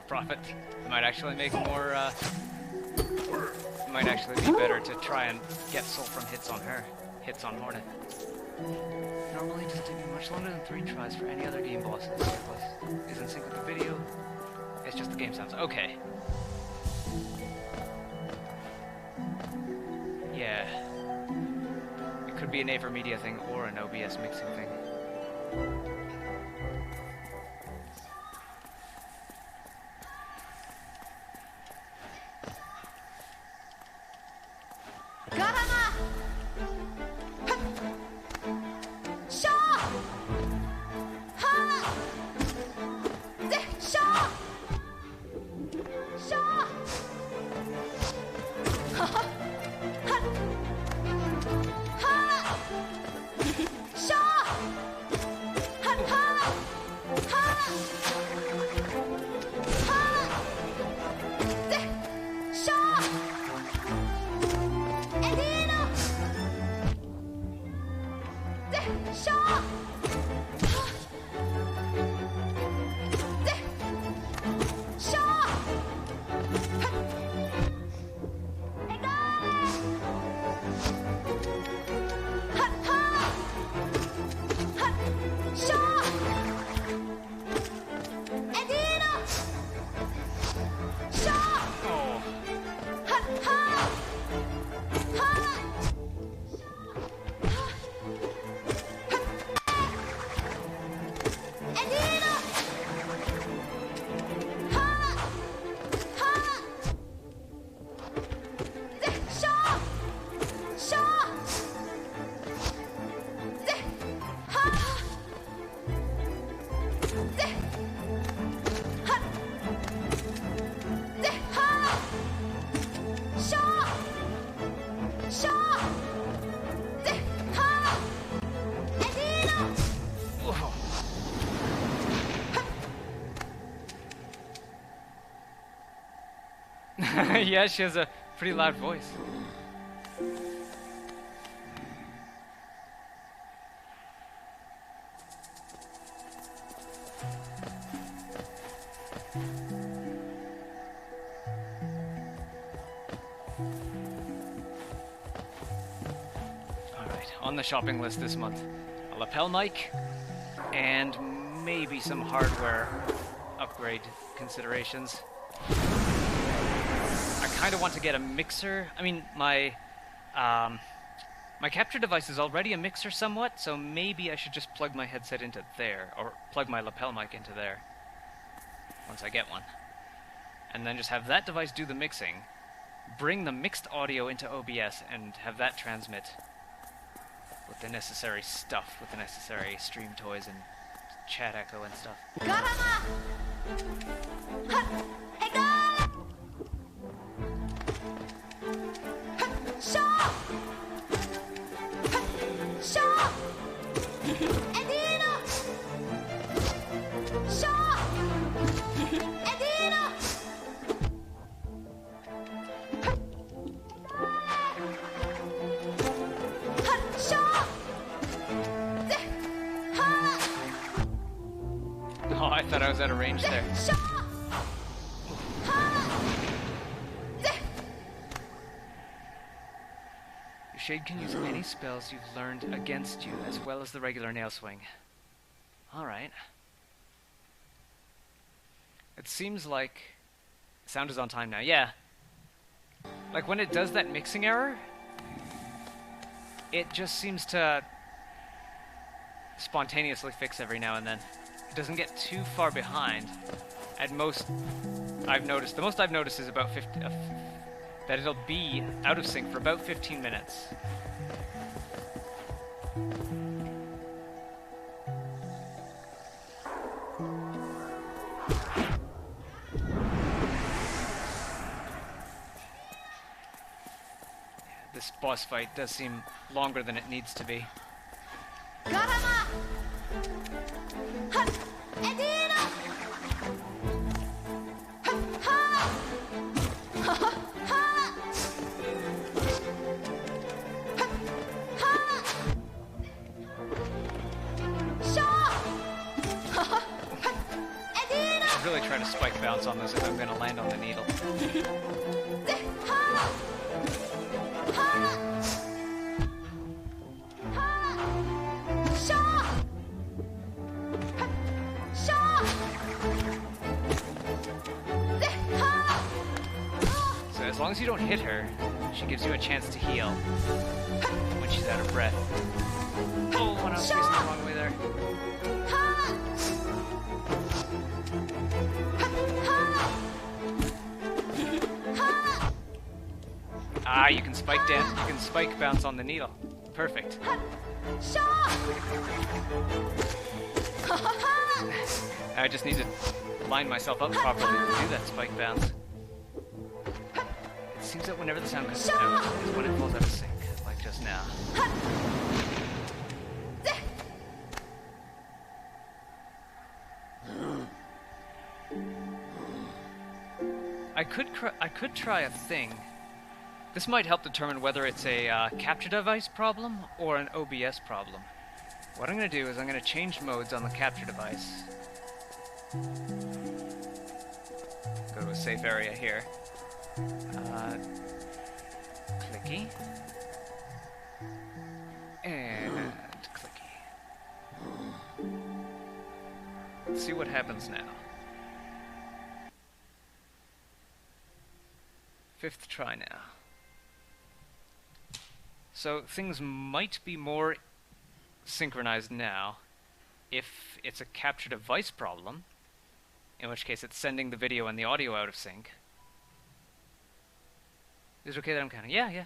Profit. It might actually make more, it might actually be better to try and get soul from hits on her. Hits on Hornet. Normally it doesn't take me much longer than 3 tries for any other game bosses. It is in sync with the video. It's just the game sounds. Okay. Yeah. It could be an AverMedia thing or an OBS mixing thing. Yeah, she has a pretty loud voice. Alright, on the shopping list this month, a lapel mic, and maybe some hardware upgrade considerations. I kind of want to get a mixer. I mean, my capture device is already a mixer somewhat, so maybe I should just plug my headset into there, or plug my lapel mic into there, once I get one. And then just have that device do the mixing, bring the mixed audio into OBS, and have that transmit with the necessary stuff, with the necessary stream toys and chat echo and stuff. Oh, I thought I was out of range there. Your shade can use any spells you've learned against you, as well as the regular nail swing. Alright. It seems like... Sound is on time now, yeah. Like, when it does that mixing error, it just seems to spontaneously fix every now and then. It doesn't get too far behind. At most, I've noticed, the most I've noticed is about 50, that it'll be out of sync for about 15 minutes. This boss fight does seem longer than it needs to be. I really try to spike bounce on this if I'm going to land on the needle. So as long as you don't hit her, she gives you a chance to heal when she's out of breath. Oh, when I was facing the wrong way there. Ah, you can spike dance. You can spike bounce on the needle. Perfect. I just need to line myself up properly to do that spike bounce. It seems that whenever the sound comes out is when it falls out of sync, like just now. I could try a thing. This might help determine whether it's a capture device problem or an OBS problem. What I'm going to do is I'm going to change modes on the capture device. Go to a safe area here. Clicky. And clicky. Let's see what happens now. 5th try now. So things might be more synchronized now if it's a capture device problem, in which case it's sending the video and the audio out of sync. Is it okay that I'm counting? Yeah, yeah.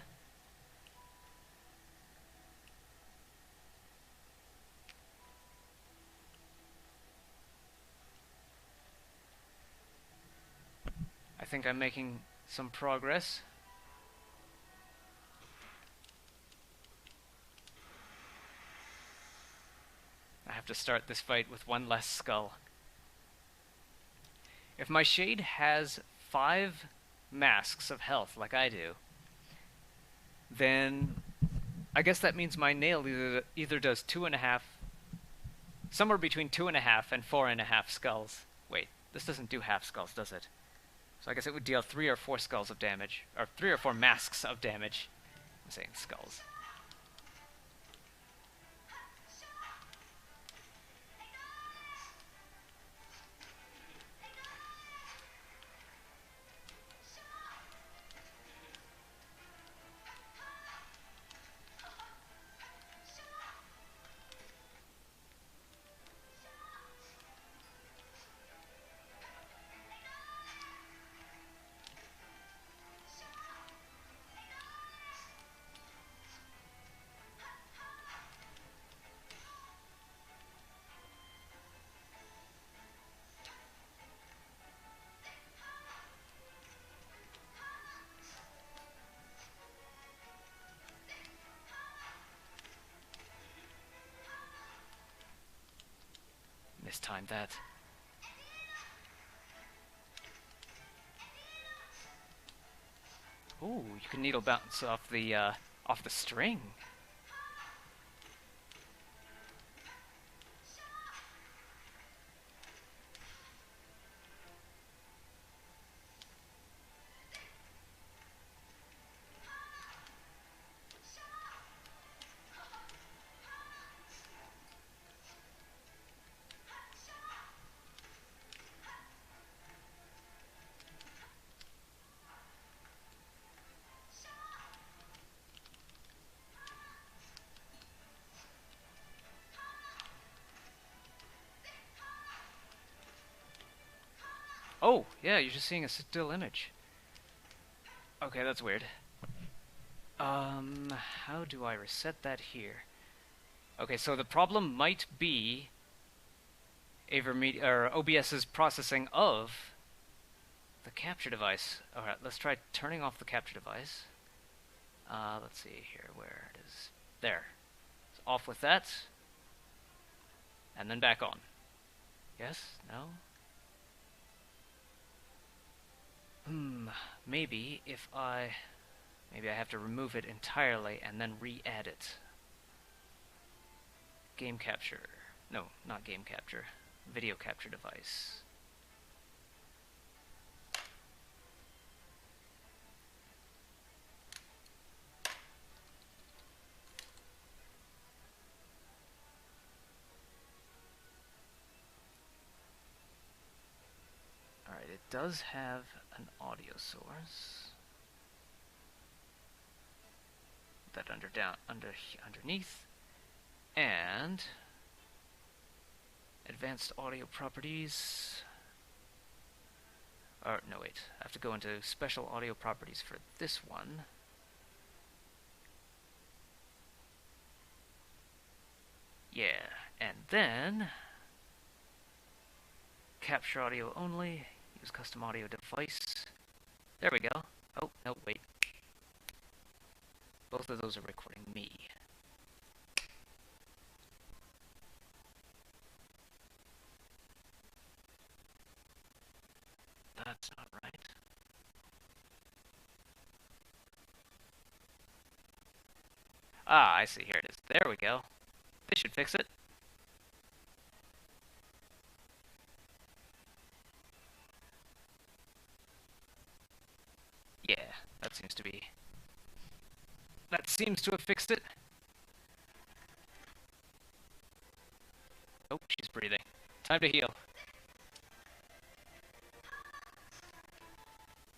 I think I'm making some progress. I have to start this fight with one less skull. If my shade has 5 masks of health, like I do, then I guess that means my nail either does 2.5, somewhere between 2.5 and 4.5 skulls. Wait, this doesn't do half skulls, does it? So I guess it would deal 3 or 4 skulls of damage, or 3 or 4 masks of damage. I'm saying skulls. Mistimed that. Ooh, you can needle bounce off the string. Oh, yeah, you're just seeing a still image. Okay, that's weird. How do I reset that here? Okay, so the problem might be AverMedia or OBS's processing of the capture device. All right, let's try turning off the capture device. Let's see here where it is. There. It's off with that, and then back on. Yes? No? Maybe if maybe I have to remove it entirely and then re-add it. Game capture. No, not game capture. Video capture device. Alright, it does have an audio source. That underneath. And advanced audio properties. Or no, wait. I have to go into special audio properties for this one. Yeah, and then capture audio only. Use custom audio device. There we go. Oh, no, wait. Both of those are recording me. That's not right. Ah, I see. Here it is. There we go. This should fix it. Yeah, that seems to be... That seems to have fixed it. Oh, she's breathing. Time to heal.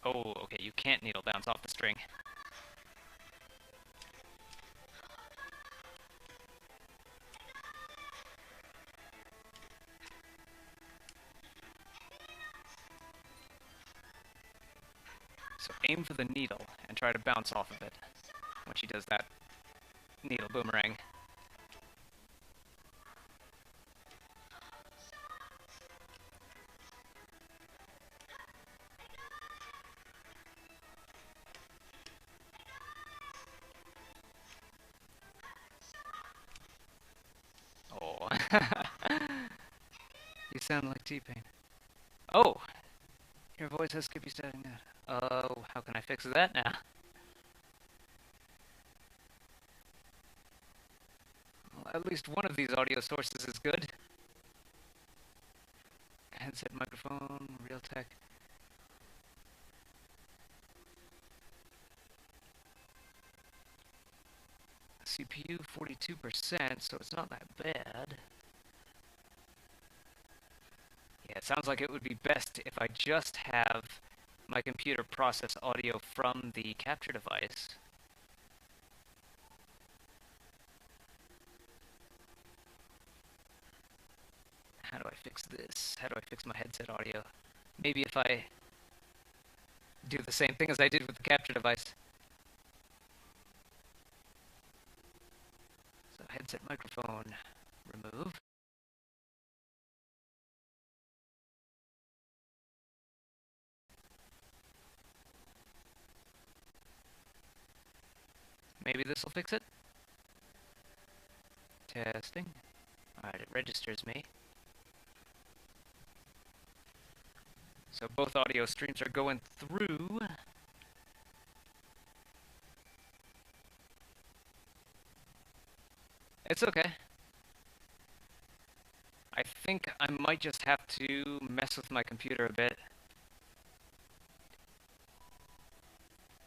Oh, okay, you can't needle bounce off the string. So aim for the needle and try to bounce off of it when she does that needle boomerang. Oh. You sound like T-Pain. Oh! Your voice has Skippy setting that. Oh, how can I fix that now? Well, at least one of these audio sources is good. Headset microphone, Realtek. CPU 42%, so it's not that bad. Yeah, it sounds like it would be best if I just have my computer process audio from the capture device. How do I fix this? How do I fix my headset audio? Maybe if I do the same thing as I did with the capture device. So headset microphone, remove. Maybe this will fix it. Testing. Alright, it registers me. So both audio streams are going through. It's okay. I think I might just have to mess with my computer a bit.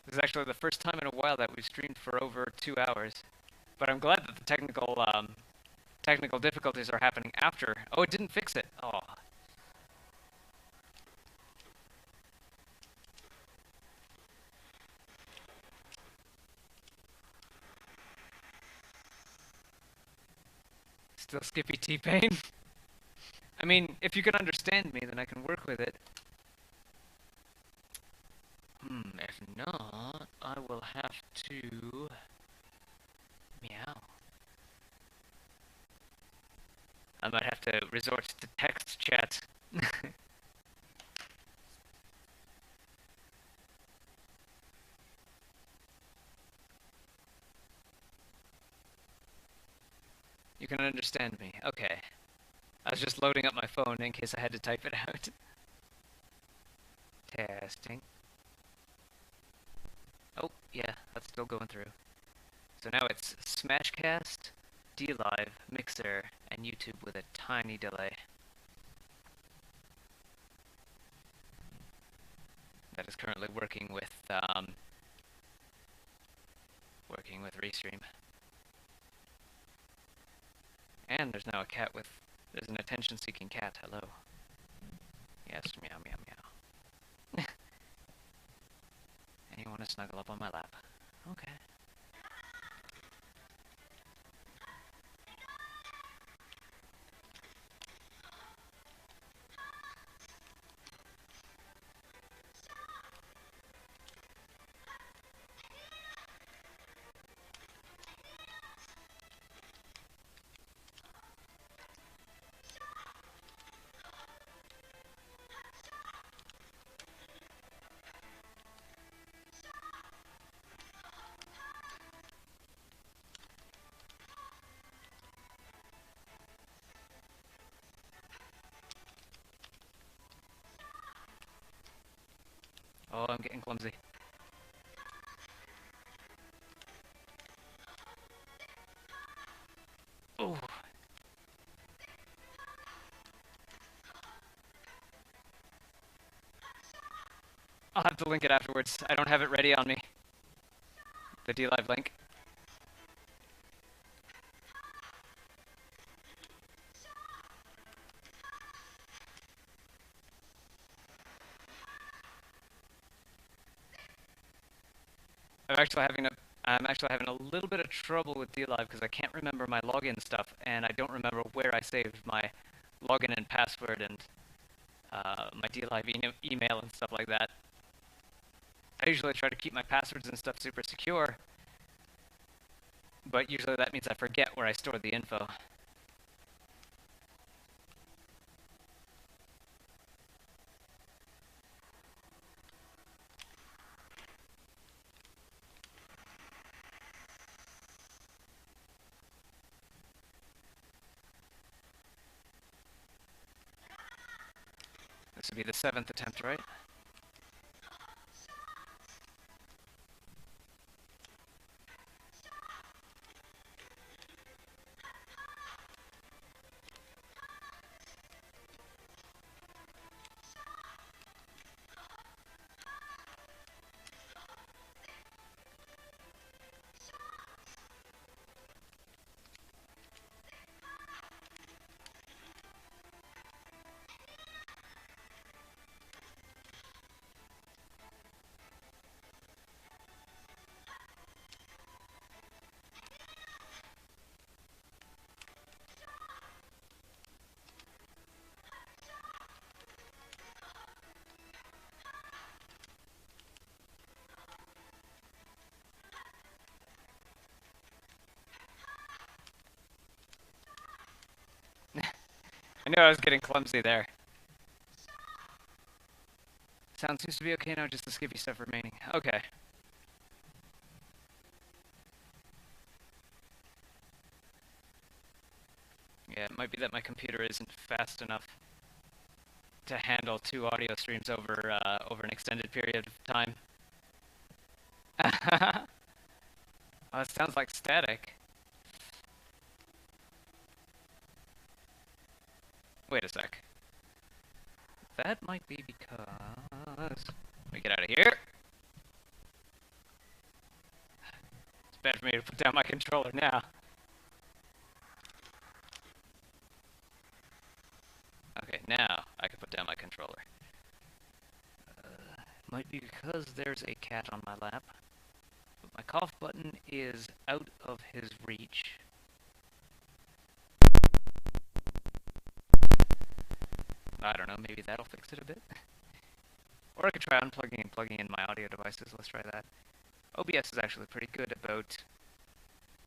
This is actually the first time in a while that we've streamed for over 2 hours. But I'm glad that the technical difficulties are happening after. Oh, it didn't fix it. Oh. Still Skippy T-Pain? I mean, if you can understand me, then I can work with it. If not, I will have to... meow. I might have to resort to text chat. You can understand me. Okay. I was just loading up my phone in case I had to type it out. Testing. Oh, yeah, that's still going through. So now it's Smashcast, DLive, Mixer, and YouTube with a tiny delay. That is currently working with Restream. And there's now there's an attention-seeking cat. Hello. Yes, meow, meow, meow. And you want to snuggle up on my lap. Okay. Oh, I'm getting clumsy. Oh. I'll have to link it afterwards. I don't have it ready on me. The DLive link. I'm actually having a little bit of trouble with DLive because I can't remember my login stuff, and I don't remember where I saved my login and password and my DLive email and stuff like that. I usually try to keep my passwords and stuff super secure, but usually that means I forget where I stored the info. This would be the 7th attempt, right? I knew I was getting clumsy there. Sound seems to be okay now, just the skippy stuff remaining. Okay. Yeah, it might be that my computer isn't fast enough to handle 2 audio streams over over an extended period of time. Oh, it sounds like static. Wait a sec. That might be because... Let me get out of here. It's bad for me to put down my controller now. Okay, now I can put down my controller. Might be because there's a cat on my lap. But my cough button is out of his reach. I don't know, maybe that'll fix it a bit. Or I could try unplugging and plugging in my audio devices. Let's try that. OBS is actually pretty good about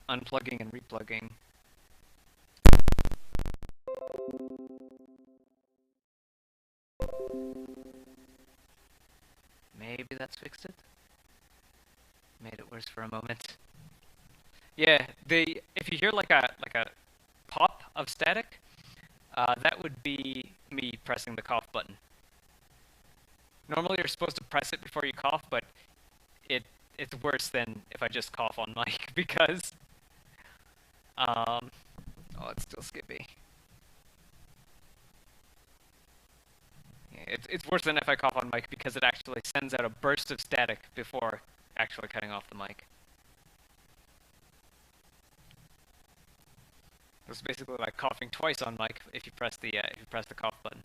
unplugging and replugging. Maybe that's fixed it? Made it worse for a moment. Yeah, if you hear like a pop of static, that would be me pressing the cough button. Normally you're supposed to press it before you cough, but it's worse than if I just cough on mic because oh, it's still skippy. Yeah, it's worse than if I cough on mic because it actually sends out a burst of static before actually cutting off the mic. It's basically like coughing twice on mic if you press the cough button.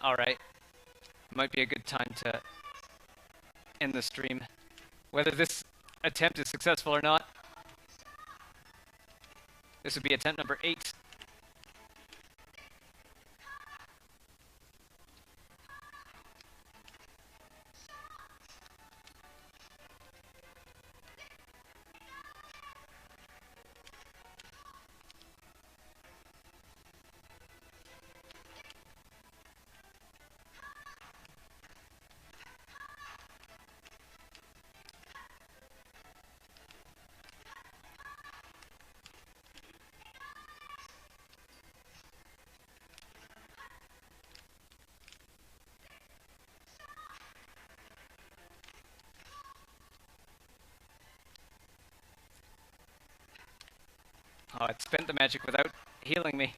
Alright. Might be a good time to end the stream. Whether this attempt is successful or not, this would be attempt number 8. Oh, it spent the magic without healing me.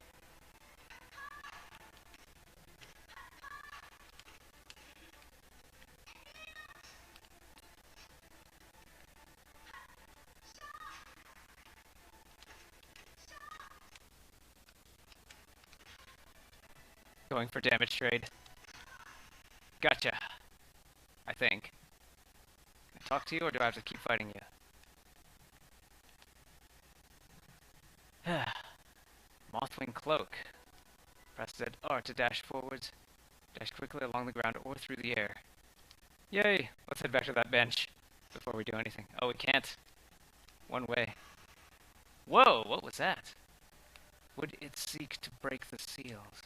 Going for damage trade. Gotcha. I think. Can I talk to you, or do I have to keep fighting you? Mothwing Cloak. Press ZR to dash forwards. Dash quickly along the ground or through the air. Yay! Let's head back to that bench before we do anything. Oh, we can't. One way. Whoa! What was that? Would it seek to break the seals?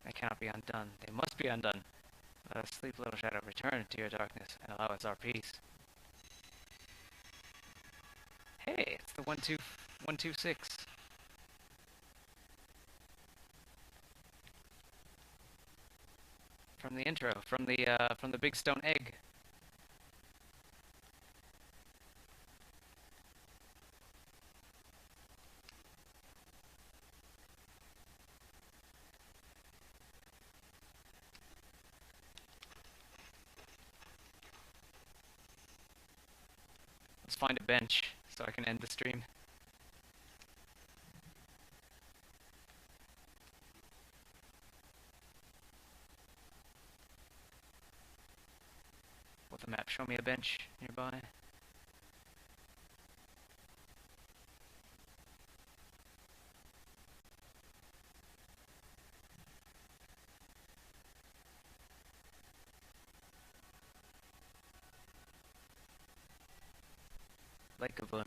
They cannot be undone. They must be undone. Let us sleep, little shadow. Return to your darkness and allow us our peace. Hey, it's the 126. From the intro, from the big stone egg. Let's find a bench so I can end the stream. Will the map show me a bench nearby? Lake of Un.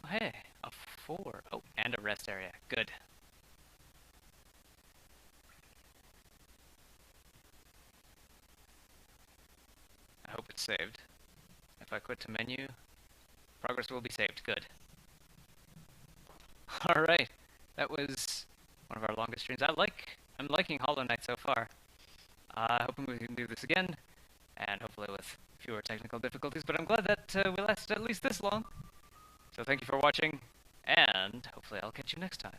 Oh, hey, a 4. Oh, and a rest area. Good. I hope it's saved. If I quit to menu, progress will be saved. Good. Alright, that was one of our longest streams. I'm liking Hollow Knight so far. Hoping we can do this again, and hopefully with fewer technical difficulties, but I'm glad that we lasted at least this long. So thank you for watching, and hopefully I'll catch you next time.